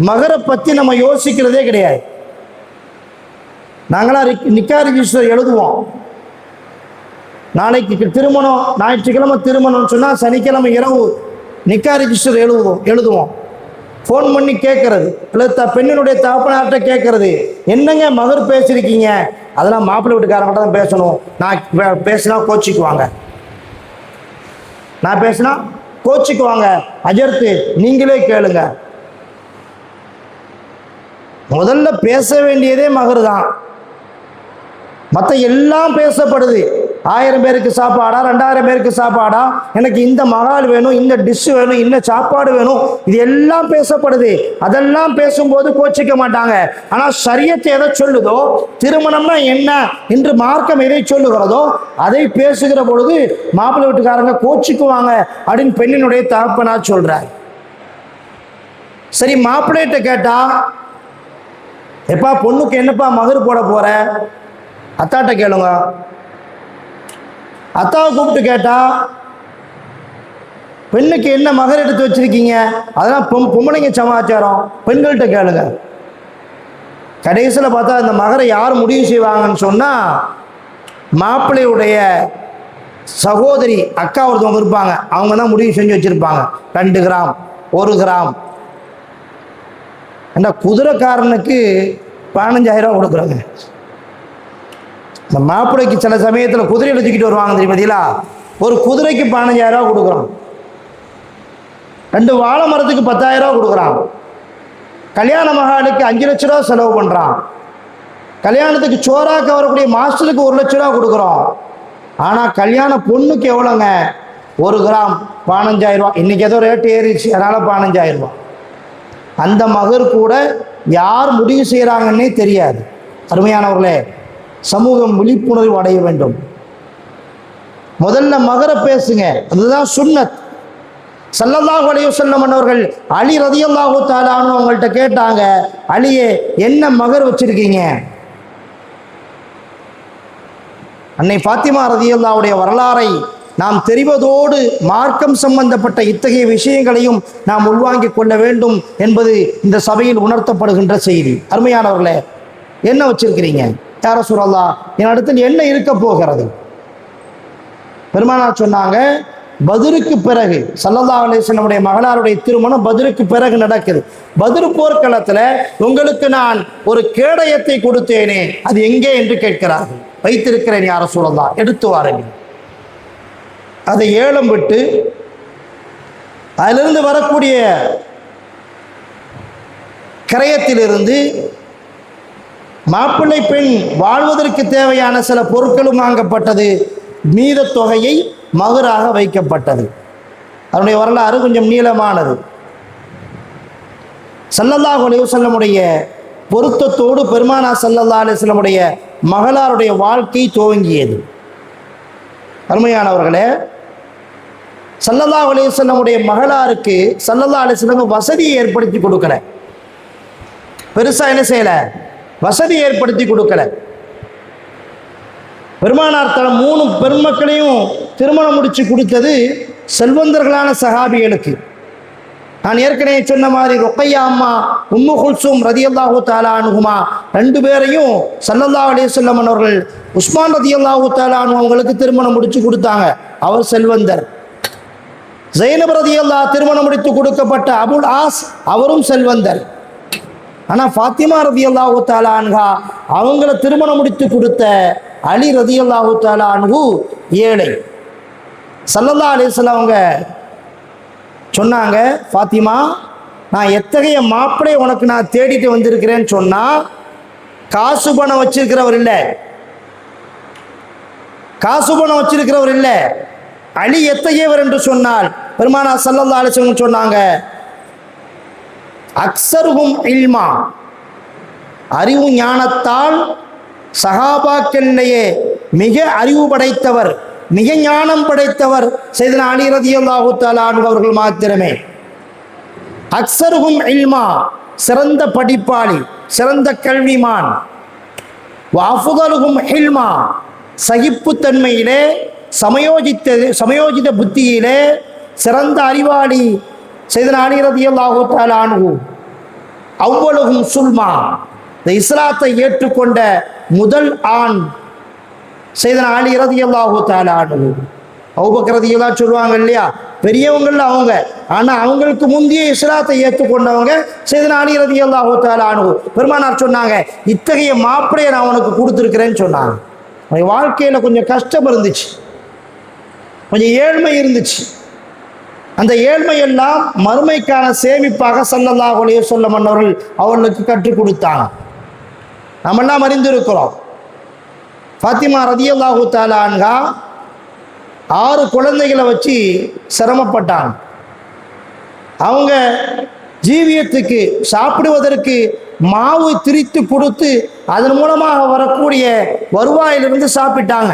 மகரை பற்றி நம்ம யோசிக்கிறதே கிடையாது. நாங்களாம் நிக்கா ரிஜிஸ்டர் எழுதுவோம். நாளைக்கு திருமணம், ஞாயிற்றுக்கிழமை திருமணம்னு சொன்னால் சனிக்கிழமை இரவு நிக்கா ரிஜிஸ்டர் எழுதுவோம். ஃபோன் பண்ணி கேட்கறது, இல்லை பெண்ணினுடைய தகப்பனார்கிட்ட கேட்கறது, என்னங்க மகர் பேசியிருக்கீங்க? அதெல்லாம் மாப்பிள்ளை வீட்டுக்காரங்கிட்ட தான் பேசணும், நான் பேசினா கோச்சிக்குவாங்க, நான் பேசினா கோச்சிக்குவாங்க, அஜர்த்து நீங்களே கேளுங்க. முதல்ல பேச வேண்டியதே மகர் தான். மற்ற எல்லாம் பேசப்படுது. 1000 பேருக்கு சாப்பாடா, 2000 பேருக்கு சாப்பாடா, எனக்கு இந்த மகால் வேணும், இந்த டிஷ் வேணும், இந்த சாப்பாடு வேணும், இது எல்லாம் பேசப்படுது. அதெல்லாம் பேசும்போது கோச்சிக்க மாட்டாங்க. ஆனால் ஷரியத் எதை சொல்லுதோ, திருமணம்னா என்ன என்று மார்க்கம் எதை சொல்லுகிறதோ அதை பேசுகிற பொழுது மாப்பிள்ளை வீட்டுக்காரங்க கோச்சிக்குவாங்க அப்படின்னு பெண்ணினுடைய தகப்பனா சொல்றார். சரி, மாப்பிள்ளைகிட்ட கேட்டா, எப்பா பொண்ணுக்கு என்னப்பா மகர் போட போற? அத்தாட்ட கேளுங்க. அத்தாவை கூப்பிட்டு கேட்டா, பெண்ணுக்கு என்ன மகர் எடுத்து வச்சிருக்கீங்க? அதெல்லாம் பொம்பளைங்க சமாச்சாரம், பெண்கள்கிட்ட கேளுங்க. கடைசியில் பார்த்தா இந்த மகரை யார் முடிவு செய்வாங்கன்னு சொன்னா, மாப்பிள்ளையுடைய சகோதரி அக்கா ஒருத்தவங்க இருப்பாங்க, அவங்க தான் முடிவு செஞ்சு வச்சிருப்பாங்க. 2 கிராம் 1 கிராம். ஏன்னா குதிரைக்காரனுக்கு 15,000 ரூபா கொடுக்குறாங்க. இந்த மாப்பிள்ளைக்கு சில சமயத்தில் குதிரை எடுத்துக்கிட்டு வருவாங்க தெரியுமா? ஒரு குதிரைக்கு 15,000 ரூபா கொடுக்குறான். 2 வாழை மரத்துக்கு 10,000 ரூபா கொடுக்குறான். கல்யாண மகாலுக்கு 5 லட்ச ரூபா செலவு பண்ணுறான். கல்யாணத்துக்கு சோறாக்க வரக்கூடிய மாஸ்டருக்கு 1 லட்ச ரூபா கொடுக்குறோம். ஆனால் கல்யாண பொண்ணுக்கு எவ்வளோங்க? 1 கிராம் 15,000 ரூபா. இன்னைக்கு ஏதோ ரேட்டு ஏறிடுச்சு, அதனால 15,000 ரூபா. அந்த மகர் கூட யார் முடிவு செய்கிறாங்கன்னே தெரியாது. அருமையானவர்களே, சமூகம் விழிப்புணர்வு அடைய வேண்டும். முதல்ல மகரை பேசுங்க, அதுதான் சுன்னத். ஸல்லல்லாஹு அலைஹி வஸல்லம் அவர்கள் அலி ரலியல்லாஹு தஆலா அன்ஹு அவங்கள்ட்ட கேட்டாங்க, அலியே என்ன மகர் வச்சிருக்கீங்க? அன்னை ஃபாத்திமா ரலியல்லாஹுடைய வரலாறை நாம் தெரிவதோடு மார்க்கம் சம்பந்தப்பட்ட இத்தகைய விஷயங்களையும் நாம் உள்வாங்கிக் கொள்ள வேண்டும் என்பது இந்த சபையில் உணர்த்தப்படுகின்ற செய்தி. அருமையானவர்களே, என்ன வச்சிருக்கிறீங்க? யா ரசூலல்லாஹ், என் இடத்தில் என்ன இருக்க போகிறது? பெருமானார் சொன்னாங்க, பத்ருக்கு பிறகு ஸல்லல்லாஹு அலைஹி வஸல்லம் மகளாருடைய திருமணம் பத்ருக்கு பிறகு நடக்குது. பத்ர் போர்க்களத்தில் உங்களுக்கு நான் ஒரு கேடயத்தை கொடுத்தேனே, அது எங்கே என்று கேட்கிறார்கள். வைத்திருக்கிறேன் யா ரசூலல்லாஹ், எடுத்து வாருங்கள். அதை ஏலம் விட்டு அதிலிருந்து வரக்கூடிய கிரயத்திலிருந்து மாப்பிள்ளை பெண் வாழ்வதற்கு தேவையான சில பொருட்களும் வாங்கப்பட்டது. மீத தொகையை மகராக வைக்கப்பட்டது. அதனுடைய வரலாறு கொஞ்சம் நீளமானது. ஸல்லல்லாஹு அலைஹி வஸல்லமுடைய பொருத்தத்தோடு பெருமானார் ஸல்லல்லாஹு அலைஹி வஸல்லமுடைய மகளாருடைய வாழ்க்கை துவங்கியது. அருமையானவர்களே, ஸல்லல்லாஹு அலைஹி வஸல்லமுடைய மகளாருக்கு ஸல்லல்லாஹு அலைஹி வஸல்லம் வசதியை ஏற்படுத்தி கொடுக்கல. பெருசா என்ன செய்யல? வசதி ஏற்படுத்தி கொடுக்கல. பெருமானார் தன் 3 பெருமக்களையும் திருமணம் முடிச்சு கொடுத்தது செல்வந்தர்களான சஹாபிகளுக்கு. நான் ஏற்கனவே சொன்ன மாதிரி ருக்கையா அம்மா, உம்மு குல்சூம் ரதியல்லாஹு தஆலா அன்ஹுமா 2 பேரையும் ஸல்லல்லாஹு அலைஹி வஸல்லம் அவர்கள் உஸ்மான் ரதியல்லாஹு தஆலா அன்ஹு அவங்களுக்கு திருமணம் முடிச்சு கொடுத்தாங்க. அவர் செல்வந்தர். ஸைனப் ரதியல்லாஹு திருமணம் முடித்து கொடுக்கப்பட்ட அபுல் ஆஸ் அவரும் செல்வந்தர். ஆனால் ஃபாத்திமா ரதியல்லாஹு தஆலா அன்ஹா அவங்கள திருமணம் முடித்து கொடுத்த அலி ரதியல்லாஹு தஆலா அன்ஹு ஏழை. ஸல்லல்லாஹு அலைஹி வஸல்லம் அவங்க சொன்னாங்க, ஃபாத்திமா, நான் எத்தகைய மாப்பிளை உனக்கு நான் தேடிட்டு வந்திருக்கிறேன்னு சொன்னா, காசு பணம் வச்சிருக்கிறவர் இல்லை, காசு பணம் வச்சிருக்கிறவர் இல்லை, அலி எத்தகையவர் என்று சொன்னால் பெருமானார் ஸல்லல்லாஹு அலைஹி வஸல்லம் சொன்னாங்க, அக்ஸருஹும் இல்மா, அறிவு ஞானத்தால் சஹாபாக்களிலேயே மிக அறிவு படைத்தவர், மிக ஞானம் படைத்தவர் சையதுனா அலி ரதியல்லாஹு தஆலா அன்ஹு அவர்கள் மாத்திரமே. அக்ஸருஹும் இல்மா, சிறந்த படிப்பாளி, சிறந்த கல்விமான். வஅஃதலுஹும் ஹில்மா, சகிப்புத்தன்மையிலே சமயோஜித புத்தியிலே சிறந்த அறிவாளி சையதுனா அலி ரதியல்லாஹு தஆலா அன்ஹு. அவ்வலுஹும் சுல்மா, இந்த இஸ்லாத்தை ஏற்றுக்கொண்ட முதல் ஆண் சையதுனா அலி ரதியல்லாஹு தஆலா அன்ஹு. அபூபக்கர் ரதியல்லாஹு சொல்லுவாங்க இல்லையா, பெரியவங்கள்ல அவங்க, ஆனால் அவங்களுக்கு முந்தைய இஸ்லாத்தை ஏற்றுக்கொண்டவங்க சையதுனா அலி ரதியல்லாஹு தஆலா அன்ஹு. பெருமானார் சொன்னாங்க, இத்தகைய மாப்பிளையை நான் உனக்கு கொடுத்துருக்கிறேன்னு சொன்னாங்க. வாழ்க்கையில் கொஞ்சம் கஷ்டம் இருந்துச்சு, கொஞ்சம் ஏழ்மை இருந்துச்சு. அந்த ஏழ்மையெல்லாம் மறுமைக்கான சேமிப்பாக ஸல்லல்லாஹு அலைஹி வஸல்லம் அவர்கள் அவர்களுக்கு கற்றுக் கொடுத்தாங்க. நாமெல்லாம் அறிந்திருக்கிறோம். ஃபாத்திமா ரதியல்லாஹு தஆலா அன்ஹா 6 குழந்தைகளை வச்சு சிரமப்பட்டாங்க. அவங்க ஜீவியத்துக்கு சாப்பிடுவதற்கு மாவு திரித்து கொடுத்து அதன் மூலமாக வரக்கூடிய வருவாயிலிருந்து சாப்பிட்டாங்க.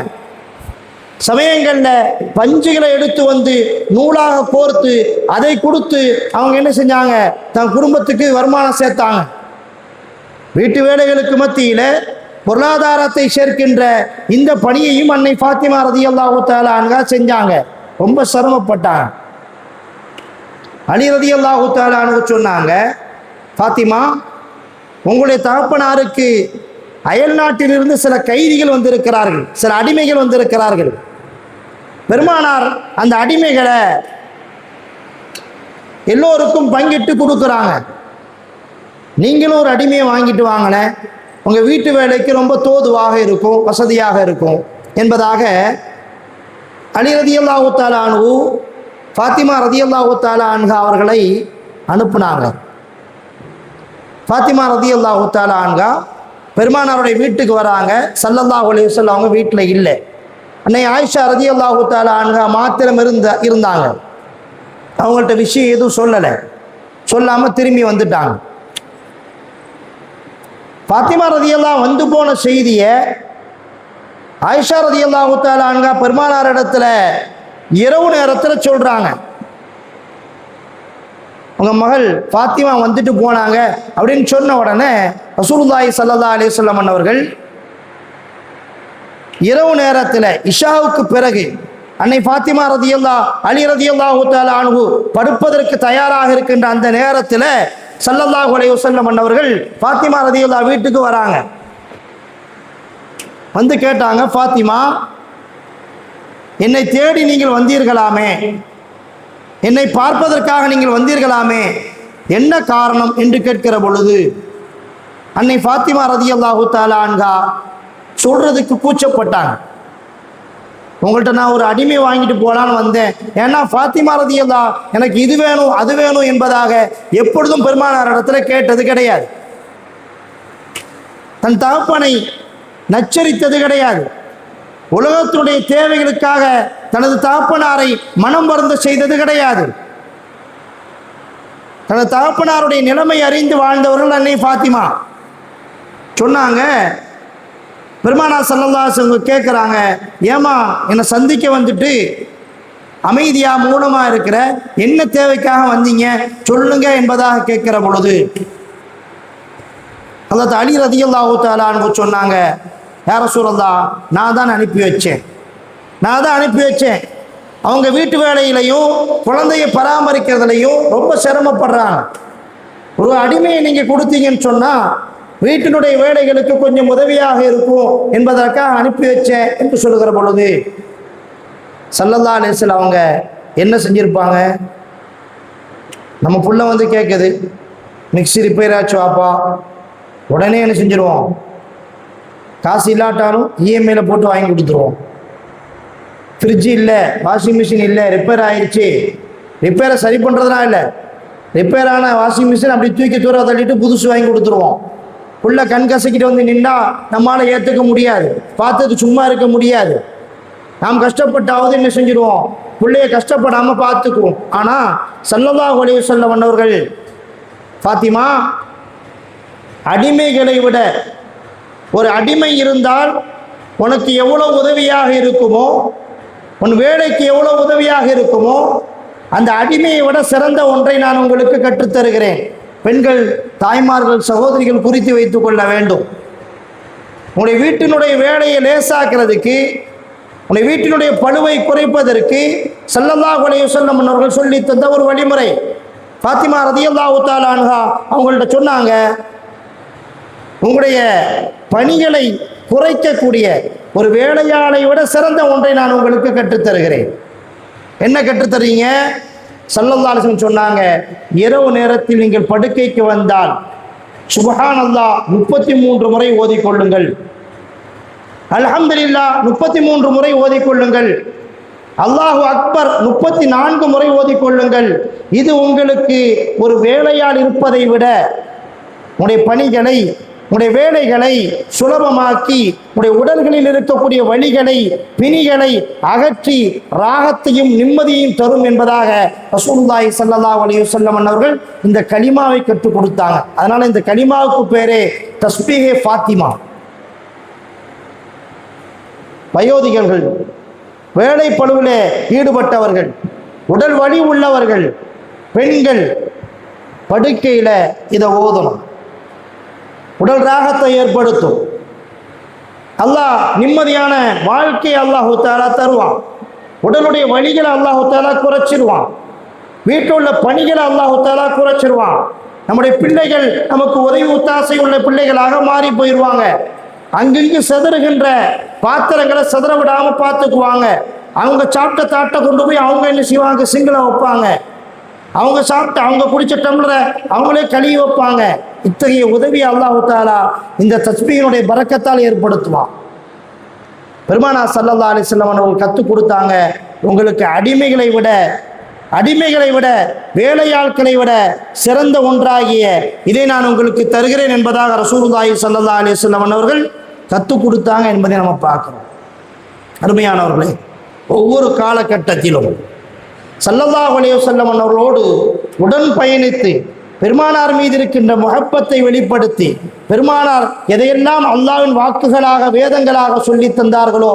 சமயங்களில் பஞ்சுகளை எடுத்து வந்து நூலாக கோர்த்து அதை கொடுத்து அவங்க என்ன செஞ்சாங்க, தன் குடும்பத்துக்கு வருமானம் சேர்த்தாங்க. வீட்டு வேலைகளுக்கு மத்தியில் பொருளாதாரத்தை சேர்க்கின்ற இந்த பணியையும் அன்னை ஃபாத்திமா ரதியல்லாஹு தஆலா அன்ஹா செஞ்சாங்க. ரொம்ப சிரமப்பட்டாங்க. அலி ரதியல்லாஹு தஆலா அன்ஹு சொன்னாங்க, ஃபாத்திமா, உங்களுடைய தகப்பனாருக்கு அயல் நாட்டிலிருந்து சில கைதிகள் வந்திருக்கிறார்கள், சில அடிமைகள் வந்திருக்கிறார்கள். பெருமானார் அந்த அடிமைகளை எல்லோருக்கும் பங்கிட்டு கொடுக்குறாங்க. நீங்களும் ஒரு அடிமையை வாங்கிட்டு வாங்கினேன், உங்கள் வீட்டு வேலைக்கு ரொம்ப தோதுவாக இருக்கும், வசதியாக இருக்கும் என்பதாக அலி ரதியல்லாஹு தஆலா அன்ஹு ஃபாத்திமா ரதியல்லாஹு தஆலா அன்ஹா அவர்களை அனுப்புனாங்க. ஃபாத்திமா ரதியல்லாஹு தஆலா அன்ஹா பெருமானாருடைய வீட்டுக்கு வராங்க. ஸல்லல்லாஹு அலைஹி வஸல்லம் அவங்க வீட்டில் இல்லை. அன்னை ஆயிஷா ரதியல்லாஹு தஆலா அன்ஹா மாத்திரம் இருந்தாங்க. அவங்கள்ட்ட விஷயம் எதுவும் சொல்லலை, சொல்லாமல் திரும்பி வந்துட்டாங்க. ஃபாத்திமா ரதியல்லாஹு வந்து போன செய்தியை ஆயிஷா ரதியல்லாஹு தஆலா அன்ஹா பெருமானார் இடத்துல இரவு நேரத்தில் சொல்கிறாங்க. உங்கள் மகள் ஃபாத்திமா வந்துட்டு போனாங்க அப்படின்னு சொன்ன உடனே ரசூலுல்லாஹி ஸல்லல்லாஹு அலைஹி வஸல்லம் அவர்கள் இரவு நேரத்தில் இஷாவுக்கு பிறகு அன்னை ஃபாத்திமா அலி ரதியல்லாஹு தஆலா அன்ஹு படுப்பதற்கு தயாராக இருக்கின்ற அந்த நேரத்தில் ஸல்லல்லாஹு அலைஹி வஸல்லம் அவர்கள் ஃபாத்திமா ரதியல்லாஹு வீட்டுக்கு வராங்க. வந்து கேட்டாங்க, ஃபாத்திமா, என்னை தேடி நீங்கள் வந்தீர்களாமே, என்னை பார்ப்பதற்காக நீங்கள் வந்தீர்களாமே, என்ன காரணம் என்று கேட்கிற பொழுது அன்னை ஃபாத்திமா ரதியல்லாஹு தஆலா அன்ஹா சொல்றதுக்கு கூச்சப்பட்டாங்க. உங்கள்கிட்ட நான் ஒரு அடிமை வாங்கிட்டு போகலான்னு வந்தேன், ஏன்னா ஃபாத்திமா ரதியல்லாஹு எனக்கு இது வேணும் அது வேணும் என்பதாக எப்பொழுதும் பெருமானார் இடத்துல கேட்டது கிடையாது. தன் தகப்பனை நச்சரித்தது கிடையாது. உலகத்தினுடைய தேவைகளுக்காக தனது தகப்பனாரை மனம் வருந்த செய்தது கிடையாது. தனது தகப்பனாருடைய நிலைமை அறிந்து வாழ்ந்தவர்கள் அன்னை ஃபாத்திமா. சொன்னாங்க, பெருமானார் ஸல்லல்லாஹு அலைஹி வஸல்லம் கேட்குறாங்க, ஏமா என்னை சந்திக்க வந்துட்டு அமைதியாக மௌனமாக இருக்கிற, என்ன தேவைக்காக வந்தீங்க சொல்லுங்க என்பதாக கேட்கிற பொழுது ஹஜ்ரத் அலி ரலியல்லாஹு தஆலா அன்ஹு சொன்னாங்க, யா ரசூலல்லாஹ், நான் தான் அனுப்பி வச்சேன். அவங்க வீட்டு வேலையிலையும் குழந்தையை பராமரிக்கிறதுலையும் ரொம்ப சிரமப்படுறாங்க. ஒரு அடிமையை நீங்கள் கொடுத்தீங்கன்னு சொன்னால் வீட்டினுடைய வேலைகளுக்கு கொஞ்சம் உதவியாக இருக்கும் என்பதற்காக அனுப்பி வச்சேன் என்று சொல்லுகிற பொழுது ஸல்லல்லாஹு அலைஹி வஸல்லம் அவங்க என்ன செஞ்சுருப்பாங்க? நம்ம புள்ள வந்து கேட்குது, மிக்ஸி ரிப்பேர் ஆச்சு வாப்பா, உடனே என்ன செஞ்சுருவோம்? காசு இல்லாட்டாலும் இஎம்ஐயில் போட்டு வாங்கி கொடுத்துருவோம். ஃப்ரிட்ஜு இல்லை, வாஷிங் மிஷின் இல்லை, ரிப்பேர் ஆயிடுச்சு, ரிப்பேரை சரி பண்ணுறதுனா இல்லை, ரிப்பேரான வாஷிங் மிஷின் அப்படி தூக்கி தூர தள்ளிட்டு புதுசு வாங்கி கொடுத்துருவோம். புள்ள கண் கசக்கிட்டு வந்து நின்றா நம்மளால் ஏற்றுக்க முடியாது, பார்த்துட்டு சும்மா இருக்க முடியாது. நாம் கஷ்டப்பட்டாவது என்ன செஞ்சிடுவோம்? பிள்ளைய கஷ்டப்படாமல் பார்த்துக்குவோம். ஆனால் ஸல்லல்லாஹு அலைஹி வஸல்லம் அவர்கள், ஃபாத்திமா, அடிமைகளை விட ஒரு அடிமை இருந்தால் உனக்கு எவ்வளோ உதவியாக இருக்குமோ, உன் வேலைக்கு எவ்வளோ உதவியாக இருக்குமோ, அந்த அடிமையை விட சிறந்த ஒன்றை நான் உங்களுக்கு கற்றுத்தருகிறேன். பெண்கள், தாய்மார்கள், சகோதரிகள் குறித்து வைத்துக் கொள்ள வேண்டும். உங்களுடைய வீட்டினுடைய வேலையை லேசாக்குறதுக்கு, உங்களுடைய வீட்டினுடைய பளுவை குறைப்பதற்கு ஸல்லல்லாஹு அலைஹி வஸல்லம் அவர்கள் சொல்லி தந்த ஒரு வழிமுறை. ஃபாத்திமா ரலியல்லாஹு தஆலா அன்ஹா அவங்கள்ட்ட சொன்னாங்க, உங்களுடைய பணிகளை குறைக்கக்கூடிய ஒரு வேலையாளை விட சிறந்த ஒன்றை நான் உங்களுக்கு கற்றுத்தருகிறேன். என்ன கற்றுத்தரீங்க? ஸல்லல்லாஹு அலைஹி வஸல்லம் சொன்னாங்க, இரவு நேரத்தில் நீங்கள் படுக்கைக்கு வந்தால் சுப்ஹானல்லாஹ் 33 முறை ஓதிக்கொள்ளுங்கள், அல்ஹம்துலில்லாஹ் 33 முறை ஓதிக்கொள்ளுங்கள், அல்லாஹு அக்பர் 34 முறை ஓதிக்கொள்ளுங்கள். இது உங்களுக்கு ஒரு வேலையால் இருப்பதை விட உங்களுடைய பணிகளை, உங்களுடைய வேலைகளை சுலபமாக்கி, உங்களுடைய உடல்களில் இருக்கக்கூடிய வலிகளை, பிணிகளை அகற்றி ராகத்தையும் நிம்மதியையும் தரும் என்பதாக ரசூலுல்லாஹி ஸல்லல்லாஹு அலைஹி வஸல்லம் அவர்கள் இந்த கலிமாவை கற்றுக் கொடுத்தாங்க. அதனால இந்த கலிமாவுக்கு பேரே தஸ்பீஹே ஃபாத்திமா. வயோதிகர்கள், வேலை பளுவிலே ஈடுபட்டவர்கள், உடல் வலி உள்ளவர்கள், பெண்கள் படுக்கையில் இதை ஓதணும். உடல் ராகத்தை ஏற்படுத்தும். அல்லாஹ் நிம்மதியான வாழ்க்கையை அல்லாஹு தஆலா தருவான். உடலுடைய வலிகளை அல்லாஹு தஆலா குறைச்சிருவான். வீட்டில் உள்ள பணிகளை அல்லாஹு தஆலா குறைச்சிருவான். நம்முடைய பிள்ளைகள் நமக்கு உதவி ஒத்தாசை உள்ள பிள்ளைகளாக மாறி போயிடுவாங்க. அங்கிங்கு செதறுகின்ற பாத்திரங்களை செதற விடாமல் பார்த்துக்குவாங்க. அவங்க சாப்பிட்ட தாட்டை கொண்டு போய் அவங்க என்ன செய்வாங்க? சிங்கிளை வைப்பாங்க. அவங்க சாப்பிட்டு அவங்க குடிச்ச டம்ளரை அவங்களே கழுவி வைப்பாங்க. இத்தகைய உதவி அல்லாஹு தஆலா இந்த தஸ்பீஹினுடைய பரக்கத்தால் ஏற்படுத்துவான். பெருமானார் ஸல்லல்லாஹு அலைஹி வஸல்லம் அவர்கள் கற்றுக் கொடுத்தாங்க, உங்களுக்கு அடிமைகளை விட வேலையாட்களை விட சிறந்த ஒன்றாகிய இதை நான் உங்களுக்கு தருகிறேன் என்பதாக ரசூலுல்லாஹி ஸல்லல்லாஹு அலைஹி வஸல்லம் அவர்கள் கற்றுக் கொடுத்தாங்க என்பதை நம்ம பார்க்கிறோம். அருமையானவர்களே, ஒவ்வொரு காலகட்டத்திலும் ஸல்லல்லாஹு அலைஹி வஸல்லம் அவர்களோடு உடன் பயணித்து பெருமானார் மீது இருக்கின்ற முஹப்பத்தை வெளிப்படுத்தி, பெருமானார் எதையெல்லாம் அல்லாஹ்வின் வாக்குகளாக வேதங்களாக சொல்லி தந்தார்களோ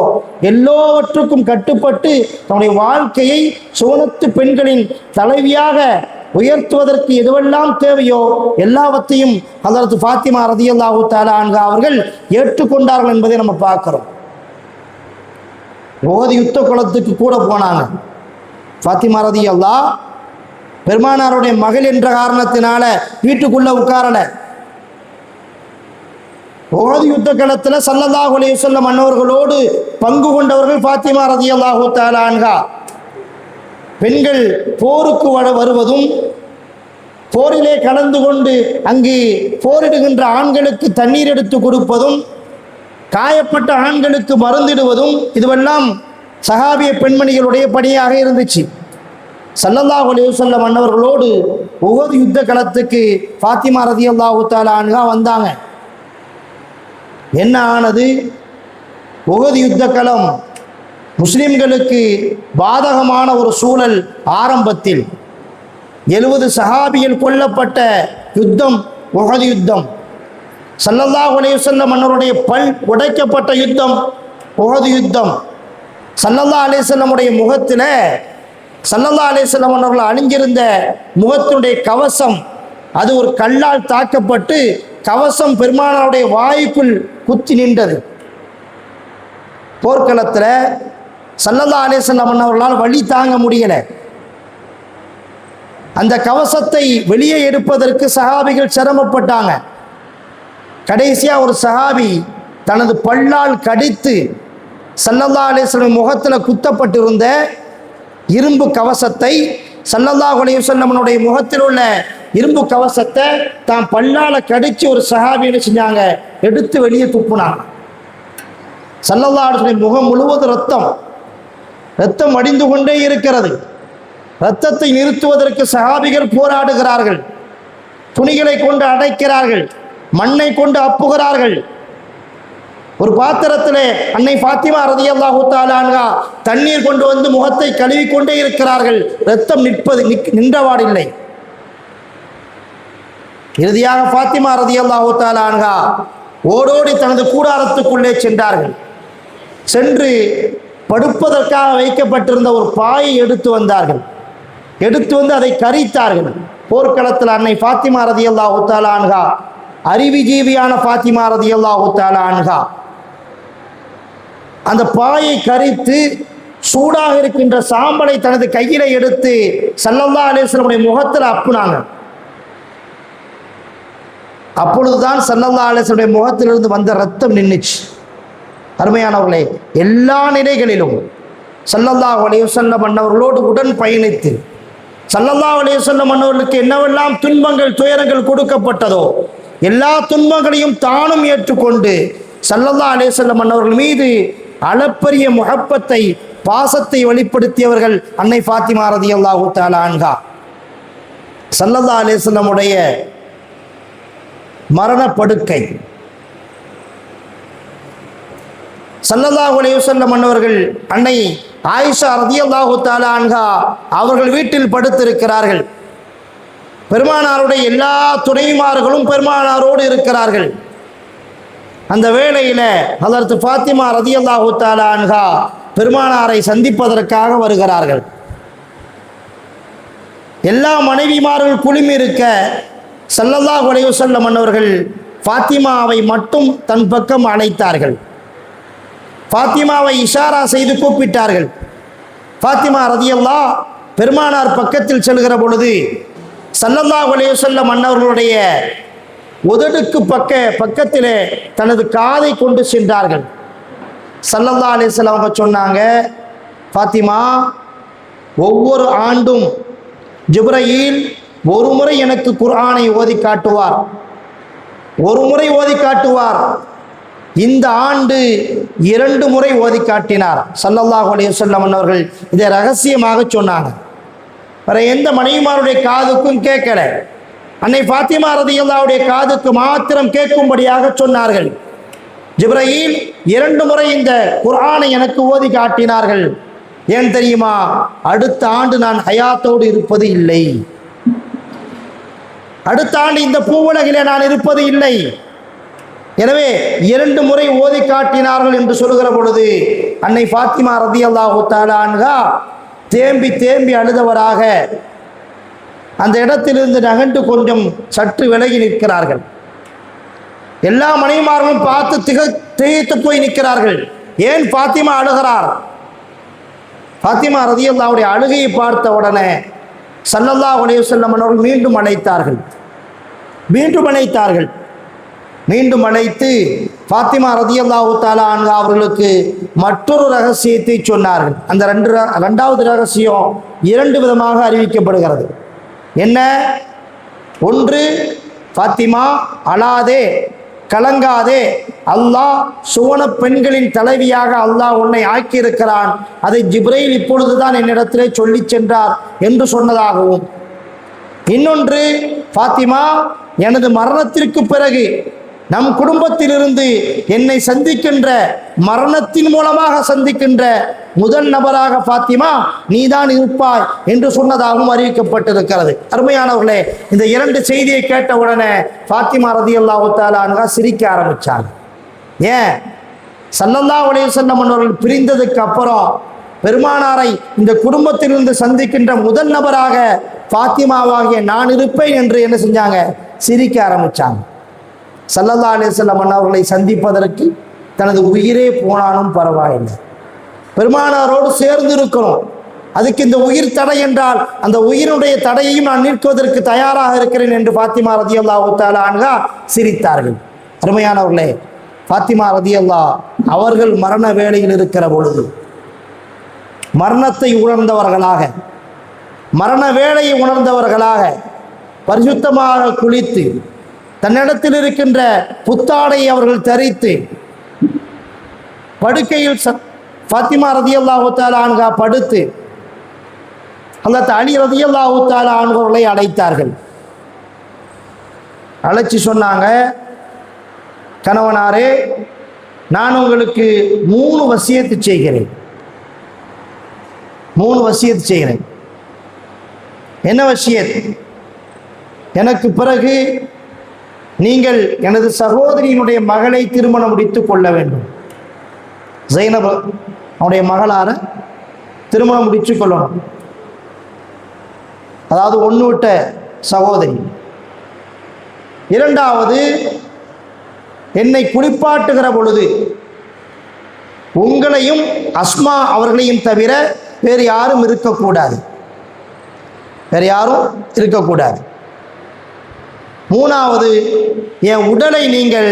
எல்லோவற்றுக்கும் கட்டுப்பட்டு தன்னுடைய வாழ்க்கையை சுவனத்து பெண்களின் தலைவியாக உயர்த்துவதற்கு எதுவெல்லாம் தேவையோ எல்லாவற்றையும் ஹஜ்ரத் ஃபாத்திமா ரலியல்லாஹு தஆலா அன்ஹா அவர்கள் ஏற்றுக்கொண்டார்கள் என்பதை நம்ம பார்க்கிறோம். உஹது யுத்த குளத்துக்கு கூட போனாங்க. ஃபாத்திமா ரலியல்லாஹ் பெருமானாருடைய மகள் என்ற காரணத்தினால வீட்டுக்குள்ள உட்காரல. உஹது யுத்த களத்தில் ஸல்லல்லாஹு அலைஹி வஸல்லம் அன்னவர்களோடு பங்கு கொண்டவர்கள் ஃபாத்திமா ரலியல்லாஹு தஆலா அன்ஹா. பெண்கள் போருக்கு வருவதும், போரிலே கலந்து கொண்டு அங்கு போரிடுகின்ற ஆண்களுக்கு தண்ணீர் எடுத்து கொடுப்பதும், காயப்பட்ட ஆண்களுக்கு மருந்திடுவதும் இதுவெல்லாம் சஹாபிய பெண்மணிகளுடைய பணியாக இருந்துச்சு. ஸல்லல்லாஹு அலைஹி வஸல்லம் அன்னவர்களோடு உஹது யுத்த களத்துக்கு ஃபாத்திமா ரலியல்லாஹு தஆலா அன்ஹா வந்தாங்க. என்ன ஆனது? உஹது யுத்த களம் முஸ்லிம்களுக்கு பாதகமான ஒரு சூழல் ஆரம்பத்தில் 70 சஹாபிகள் கொல்லப்பட்ட யுத்தம் உஹது யுத்தம். ஸல்லல்லாஹு அலைஹி வஸல்லம் அன்னருடைய பல் உடைக்கப்பட்ட யுத்தம் உஹது யுத்தம். ஸல்லல்லாஹு அலைஹி வஸல்லமுடைய முகத்தில் ஸல்லல்லாஹு அலைஹி வஸல்லம் அன்னர்கள் அணிஞ்சிருந்த முகத்தினுடைய கவசம் அது ஒரு கல்லால் தாக்கப்பட்டு கவசம் பெருமானாருடைய வாய்க்குள் குத்தி நின்றது. போர்க்களத்தில் ஸல்லல்லாஹு அலைஹி வஸல்லம் அன்னவர்களால் வலி தாங்க முடியலை. அந்த கவசத்தை வெளியே எடுப்பதற்கு சஹாபிகள் சிரமப்பட்டாங்க. கடைசியாக ஒரு சஹாபி தனது பல்லால் கடித்து ஸல்லல்லாஹு அலைஹி வஸல்லம் முகத்தில் குத்தப்பட்டிருந்த இரும்பு கவசத்தை ஸல்லல்லாஹு அலைஹி வஸல்லமுடைய முகத்தில் உள்ள இரும்பு கவசத்தை தான் பல்லால் கடித்து ஒரு சஹாபி என்ன செஞ்சாங்க, எடுத்து வெளியே துப்புனாங்க. ஸல்லல்லாஹு அலைஹி வஸல்லம் முகம் முழுவதும் ரத்தம் வடிந்து கொண்டே இருக்கிறது. இரத்தத்தை நிறுத்துவதற்கு சஹாபிகள் போராடுகிறார்கள். துணிகளை கொண்டு அடைக்கிறார்கள், மண்ணை கொண்டு அப்புகிறார்கள். ஒரு பாத்திரத்திலே அன்னை ஃபாத்திமா ரலியல்லாஹு தஆலா அன்ஹா தண்ணீர் கொண்டு வந்து முகத்தை கழுவி கொண்டே இருக்கிறார்கள். இரத்தம் நின்றவாடில்லை. இறுதியாக ஃபாத்திமா ரலியல்லாஹு தஆலா அன்ஹா ஓடோடி தனது கூடாரத்துக்குள்ளே சென்றார்கள். சென்று படுப்பதற்காக வைக்கப்பட்டிருந்த ஒரு பாயை எடுத்து வந்தார்கள். எடுத்து வந்து அதை கரித்தார்கள். போர்க்களத்தில் அன்னை ஃபாத்திமா ரலியல்லாஹு தஆலா அன்ஹா, அறிவுஜீவியான ஃபாத்திமா ரலியல்லாஹு தஆலா அன்ஹா, அந்த பாயை கரித்து சூடாக இருக்கின்ற சாம்பலை தனது கையில எடுத்து ஸல்லல்லாஹு அலைஹி வஸல்லம் முகத்தில் அப்புனாங்க. அப்பொழுதுதான் ஸல்லல்லாஹு அலைஹி வஸல்லம் முகத்திலிருந்து வந்த ரத்தம் நின்றுச்சு. அருமையானவர்களே, எல்லா நிலைகளிலும் ஸல்லல்லாஹு அலைஹி வஸல்லம் அன்னவர்களோடு உடன் பயணித்து ஸல்லல்லாஹு அலைஹி வஸல்லம் அன்னவர்களுக்கு என்னவெல்லாம் துன்பங்கள் துயரங்கள் கொடுக்கப்பட்டதோ எல்லா துன்பங்களையும் தானும் ஏற்றுக்கொண்டு ஸல்லல்லாஹு அலைஹி வஸல்லம் அன்னவர்கள் மீது அளப்பரிய முஹப்பத்தை பாசத்தை வெளிப்படுத்தியவர்கள் அன்னை ஃபாத்திமா ரலியல்லாஹு தஆலா அன்ஹா. ஸல்லல்லாஹு அலைஹி வஸல்லமுடைய மரணப்படுக்கை, ஸல்லல்லாஹு அலைஹி வஸல்லம் அன்னவர்கள் அன்னை ஆயிஷா ரலியல்லாஹு தஆலா அன்ஹா அவர்கள் வீட்டில் படுத்திருக்கிறார்கள். பெருமானாருடைய எல்லா துணைமார்களும் பெருமானாரோடு இருக்கிறார்கள். அந்த வேளையில் ஹஜ்ரத் ஃபாத்திமா ரலியல்லாஹு தஆலா அன்ஹா பெருமானாரை சந்திப்பதற்காக வருகிறார்கள். எல்லா மனைவிமார்கள் குழுமி இருக்க ஸல்லல்லாஹு அலைஹி வஸல்லம் அன்னவர்கள் ஃபாத்திமாவை மட்டும் தன் பக்கம் அழைத்தார்கள். ஃபாத்திமாவை இஷாரா செய்து கூப்பிட்டார்கள். ஃபாத்திமா ரலியல்லாஹு பெருமானார் பக்கத்தில் செல்கிற பொழுது ஸல்லல்லாஹு அலைஹி வஸல்லம் அன்னவர்களுடைய உதடுக்கு பக்கத்திலே தனது காதை கொண்டு சென்றார்கள். ஸல்லல்லாஹு அலைஹி வஸல்லம் அவங்க சொன்னாங்க, ஃபாத்திமா, ஒவ்வொரு ஆண்டும் ஜிப்ரீல் ஒரு முறை எனக்கு குர்ஆனை ஓதி காட்டுவார், ஒரு முறை ஓதி காட்டுவார். இந்த ஆண்டு 2 முறை ஓதி காட்டினார். ஸல்லல்லாஹு அலைஹி வஸல்லம் அவர்கள் இதை ரகசியமாக சொன்னாங்க. வேற எந்த மனைவிமாருடைய காதுக்கும் கேட்கல. அன்னை ஃபாத்திமா ரலியல்லாஹுடைய காதுக்கு மாத்திரம் கேட்கும்படியாக சொன்னார்கள். ஜிப்ரீல் 2 முறை இந்த குர்ஆனை எனக்கு ஓதி காட்டினார்கள். ஏன் தெரியுமா? அடுத்த ஆண்டு நான் ஹயாத்தோடு இருப்பது இல்லை, அடுத்த ஆண்டு இந்த பூவுலகிலே நான் இருப்பது இல்லை. எனவே 2 முறை ஓதி காட்டினார்கள் என்று சொல்கிற பொழுது அன்னை ஃபாத்திமா ரலியல்லாஹு தஆலா அன்ஹா தேம்பி தேம்பி அழுதவராக அந்த இடத்திலிருந்து நகண்டு கொஞ்சம் சற்று விலகி நிற்கிறார்கள். எல்லா மனைவிமார்களும் பார்த்து திகைத்து போய் நிற்கிறார்கள். ஏன் ஃபாத்திமா அழுகிறார்? ஃபாத்திமா ரலியல்லாஹுடைய அழுகையை பார்த்த உடனே ஸல்லல்லாஹு அலைஹி வஸல்லம் அவர்கள் மீண்டும் அழைத்து ஃபாத்திமா ரலியல்லாஹு தஆலா அன்ஹா அவர்களுக்கு மற்றொரு ரகசியத்தை சொன்னார்கள். அந்த ரெண்டாவது ரகசியம் 2 விதமாக அறிவிக்கப்படுகிறது. என்ன? ஒன்று, ஃபாத்திமா அழாதே, கலங்காதே, அல்லாஹ் சுவன பெண்களின் தலைவியாக அல்லாஹ் உன்னை ஆக்கியிருக்கிறான், அதை ஜிப்ரீல் இப்பொழுதுதான் என்னிடத்திலே சொல்லி சென்றார் என்று சொன்னதாகவும், இன்னொன்று, ஃபாத்திமா, எனது மரணத்திற்கு பிறகு நம் குடும்பத்திலிருந்து என்னை சந்திக்கின்ற, மரணத்தின் மூலமாக சந்திக்கின்ற முதல் நபராக பாத்திமா நீதான் இருப்பாய் என்று சொன்னதாகவும் அறிவிக்கப்பட்டிருக்கிறது. அருமையானவர்களே, இந்த இரண்டு செய்தியை கேட்ட உடனே பாத்திமா ரலியல்லாஹு தஆலா அன்ஹா சிரிக்க ஆரம்பிச்சாங்க. ஏன்? ஸல்லல்லாஹு அலைஹி வஸல்லம் அவர்கள் பிரிந்ததுக்கு அப்புறம் பெருமானாரை இந்த குடும்பத்திலிருந்து சந்திக்கின்ற முதல் நபராக பாத்திமாவாகிய நான் இருப்பேன் என்று என்ன செஞ்சாங்க? சிரிக்க ஆரம்பிச்சாங்க. ஸல்லல்லாஹு அலைஹி வஸல்லம் அவர்களை சந்திப்பதற்கு தனது உயிரே போனாலும் பரவாயில்லை, பெருமானாரோடு சேர்ந்து இருக்கணும். அதுக்கு இந்த உயிர் தடை என்றால் அந்த உயிருடைய தடையையும் நான் நீக்குவதற்கு தயாராக இருக்கிறேன் என்று பாத்திமா ரலியல்லாஹு தஆலா அன்ஹா சிரித்தார்கள். அருமையானவர்களே, பாத்திமா ரலியல்லாஹு அவர்கள் மரண வேளையில் இருக்கிற பொழுது மரணத்தை உணர்ந்தவர்களாக, மரண வேளையை உணர்ந்தவர்களாக பரிசுத்தமாக குளித்து தன்னிடத்தில் இருக்கின்ற புத்தாடை அவர்கள் தரித்து படுக்கையில் பாத்திமா ரலியல்லாஹு தஆலா அன்ஹா படுத்து ஹஜ்ரத் அலி ரலியல்லாஹு தஆலா அன்ஹுவை அழைத்தார்கள். அழைச்சி சொன்னாங்க, கணவனாரே, நான் உங்களுக்கு 3 வசியத்து செய்கிறேன். 3 வசியத்து செய்கிறேன். என்ன வசியத்? எனக்கு பிறகு நீங்கள் எனது சகோதரியினுடைய மகளை திருமணம் முடித்துக் கொள்ள வேண்டும். ஜைனப் அவனுடைய மகளார திருமணம் முடித்து கொள்ளணும். அதாவது ஒன்று விட்ட சகோதரி. இரண்டாவது, என்னை குளிப்பாட்டுகிற பொழுது உங்களையும் அஸ்மா அவர்களையும் தவிர வேறு யாரும் இருக்கக்கூடாது, வேறு யாரும் இருக்கக்கூடாது. மூணாவது, என் உடலை நீங்கள்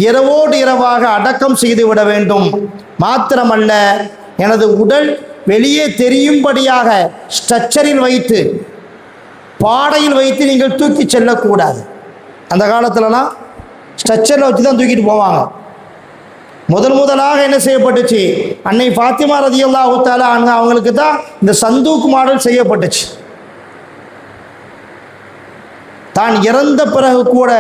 இரவோடு இரவாக அடக்கம் செய்து விட வேண்டும். மாத்திரமல்ல, எனது உடல் வெளியே தெரியும்படியாக ஸ்ட்ரக்சரில் வைத்து, பாடையில் வைத்து நீங்கள் தூக்கி செல்லக்கூடாது. அந்த காலத்துலலாம் ஸ்ட்ரக்சரில் வச்சு தான் தூக்கிட்டு போவாங்க. முதலாக என்ன செய்யப்பட்டுச்சு? அன்னை பாத்திமா ரலியல்லாஹு தஆலா அன்ஹா அவங்களுக்கு தான் இந்த சந்தூக் மாடல் செய்யப்பட்டுச்சு. தான் இறந்த பிறகு கூட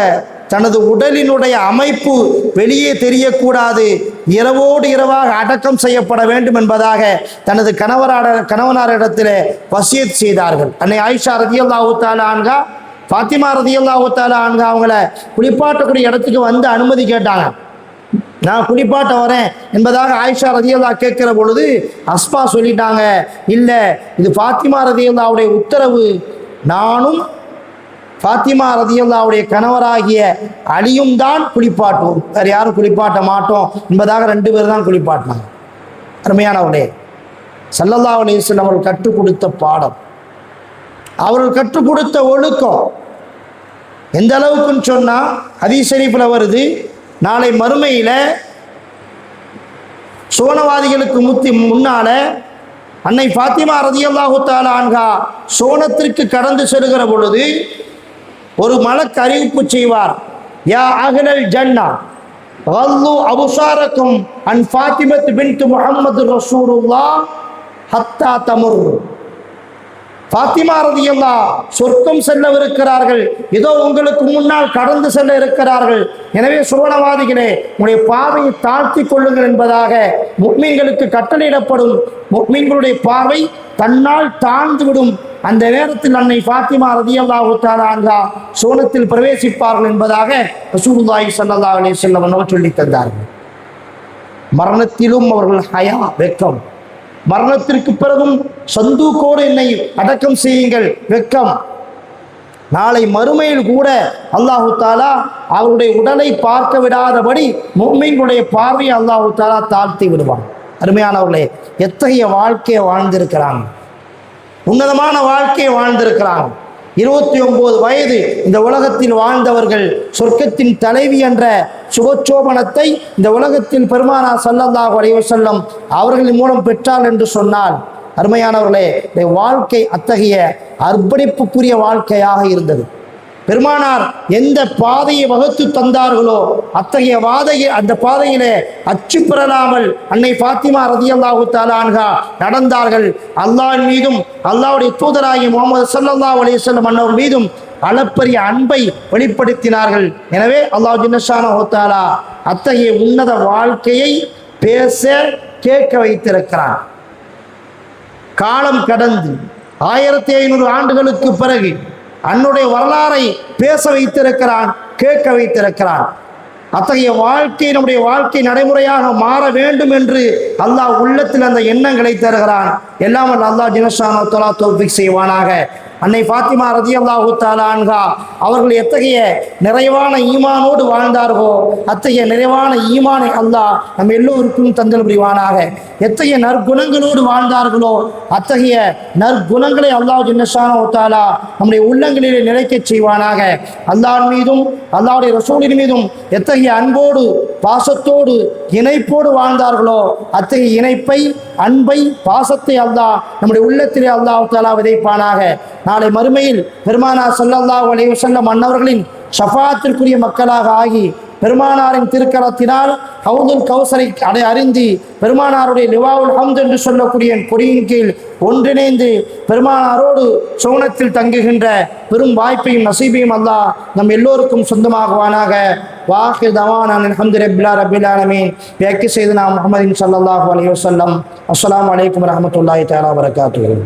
தனது உடலினுடைய அமைப்பு வெளியே தெரியக்கூடாது, இரவோடு இரவாக அடக்கம் செய்யப்பட வேண்டும் என்பதாக தனது கணவனாரிடத்தில் வசியத் செய்தார்கள். அன்னை ஆயிஷா ரலியல்லாஹு தஆலா அன்ஹா பாத்திமா ரலியல்லாஹு தஆலா அன்ஹா அவங்கள குளிப்பாட்டக்கூடிய இடத்துக்கு வந்து அனுமதி கேட்டாங்க. நான் குளிப்பாட்ட வரேன் என்பதாக ஆயிஷா ரலியல்லாஹு கேட்கிற பொழுது அஸ்மா சொல்லிட்டாங்க, இல்லை, இது பாத்திமா ரலியல்லாஹுடைய உத்தரவு. நானும் பாத்திமா ரலியல்லாஹுடைய கணவராகிய அலியும் தான் குளிப்பாட்டுவோம், வேறு யாரும் குளிப்பாட்ட மாட்டோம் என்பதாக 2 பேர் தான் குளிப்பாட்டினாங்க. அருமையானவர்களே, ஸல்லல்லாஹு அலைஹி வஸல்லம் அவர்கள் கற்றுக் கொடுத்த பாடம், அவர்கள் கற்றுக் கொடுத்த ஒழுக்கம் எந்த அளவுக்குன்னு சொன்னால், ஹதீஸ் ஷரீஃபில் வருது, நாளை மறுமையில் சோனவாதிகளுக்கு முன்னால அன்னை பாத்திமா ரலியல்லாஹு தஆலா அன்ஹா சோனத்திற்கு கடந்து செல்கிற பொழுது ஒரு மலக்கு அறிவிப்பு செய்வார், யா அஹ்லல் ஜன்னா கல்லு அபுசாரக்கும் அன் ஃபாத்திமத் பின்த் முஹம்மது ரசூலுல்லாஹ் ஹத்தா தமுர். பாத்திமா ரலியல்லாஹு சொர்க்கம் செல்லவிருக்கிறார்கள், ஏதோ உங்களுக்கு முன்னால் கடந்து செல்ல இருக்கிறார்கள். எனவே சுவனவாதிகளே, உங்களுடைய பார்வையை தாழ்த்தி கொள்ளுங்கள் என்பதாக முஃமின்களுக்கு கட்டளையிடப்படும். முஃமின்களுடைய பார்வை தன்னால் தாழ்ந்துவிடும். அந்த நேரத்தில் அன்னை பாத்திமா ரலியல்லாஹு தஆலா அன்ஹா சோனத்தில் பிரவேசிப்பார்கள் என்பதாக ரசூலுல்லாஹி ஸல்லல்லாஹு அலைஹி வஸல்லம் அவர்கள் சொல்லி தந்தார்கள். மரணத்திலும் அவர்கள் ஹயா, வெட்கம். மரணத்திற்கு பிறகும் சந்தூக்கோடு என்னை அடக்கம் செய்யுங்கள், வெட்கம். நாளை மறுமையில் கூட அல்லாஹு தாலா அவருடைய உடலை பார்க்க விடாதபடி முஃமின்களுடைய பார்வையை அல்லாஹு தாலா தாழ்த்தி விடுவான். அருமையானவர்களே, எத்தகைய வாழ்க்கையை வாழ்ந்திருக்கிறாங்க, உன்னதமான வாழ்க்கையை வாழ்ந்திருக்கிறாங்க. 29 வயது இந்த உலகத்தில் வாழ்ந்தவர்கள் சொர்க்கத்தின் தலைவி என்ற சுபச்சோபனத்தை இந்த உலகத்தில் பெருமானார் ஸல்லல்லாஹு அலைஹி வஸல்லம் அவர்களின் மூலம் பெற்றார் என்று சொன்னால், அருமையானவர்களே, வாழ்க்கை அத்தகைய அர்ப்பணிப்புக்குரிய வாழ்க்கையாக இருந்தது. பெருமானார் எந்த பாதையை வகுத்து தந்தார்களோ அத்தகைய அந்த பாதையிலே அச்சு பெறலாமல் அன்னை ஃபாத்திமா ரலியல்லாஹு தஆலா அன்ஹா நடந்தார்கள். அல்லாஹ்வின் மீதும் அல்லாஹ்வுடைய தூதராகிய முஹம்மது ஸல்லல்லாஹு அலைஹி வஸல்லம் அன்னவர் மீதும் அளப்பரிய அன்பை வெளிப்படுத்தினார்கள். எனவே அல்லாஹ் ஜல்லஷானஹு தஆலா அத்தகைய உன்னத வாழ்க்கையை பேச கேட்க வைத்திருக்கிறான். காலம் கடந்து 1500 ஆண்டுகளுக்கு பிறகு அன்னுடைய வரலாறை பேச வைத்திருக்கிறான், கேட்க வைத்திருக்கிறான். அத்தகைய வாழ்க்கை நம்முடைய வாழ்க்கை நடைமுறையாக மாற வேண்டும் என்று அல்லாஹ் உள்ளத்தில் அந்த எண்ணங்களை தருகிறான். எல்லாம் அல்லாஹ் ஜல்லஷானஹு தஆலா தௌஃபீக் செய்வானாக. அன்னை ஃபாத்திமா ரலியல்லாஹு தஆலா அன்ஹா அவர்கள் எத்தகைய நிறைவான ஈமானோடு வாழ்ந்தார்களோ அத்தகைய நிறைவான ஈமானை அல்லாஹ் நம் எல்லோருக்கும் தந்தல் புரிவானாக. எத்தகைய நற்குணங்களோடு வாழ்ந்தார்களோ அத்தகைய நற்குணங்களை அல்லாஹ் ஜல்லஷானஹு தஆலா நம்முடைய உள்ளங்களிலே நிலைக்கச் செய்வானாக. அல்லாஹ்வின் மீதும் அல்லாஹ்வுடைய ரசூலின் மீதும் எத்தகைய அன்போடு பாசத்தோடு இணைப்போடு வாழ்ந்தார்களோ அத்தகைய இணைப்பை, அன்பை, பாசத்தை அல்லாஹ் நம்முடைய உள்ளத்திலே அல்லாஹ் தஆலா விதைப்பானாக. நாளை மறுமையில் பெருமானார் ஸல்லல்லாஹு அலைஹி வஸல்லம் அன்னவர்களின் ஷஃபாஅத்திற்குரிய மக்களாக ஆகி பெருமானாரின் திருக்கரத்தினால் ஹவுதுல் கௌசரை அறிந்து பெருமானாருடைய லிவாவுல் ஹம்த் என்று சொல்லக்கூடிய கொடியின் கீழ் ஒன்றிணைந்து பெருமானாரோடு சோனத்தில் தங்குகின்ற பெரும் வாய்ப்பையும் நசீபையும் அல்லாஹ் நம் எல்லோருக்கும் சொந்தமாகுவானாக. வாஹிர் தவானா அல்ஹம்துலில்லாஹி ரப்பில் ஆலமீன் பிஹக்கி சய்யிதுனா முஹம்மதின் ஸல்லல்லாஹு அலைஹி வஸல்லம். அஸ்ஸலாமு அலைக்கும் வரஹ்மத்துல்லாஹி தஆலா வபரகாத்துஹு.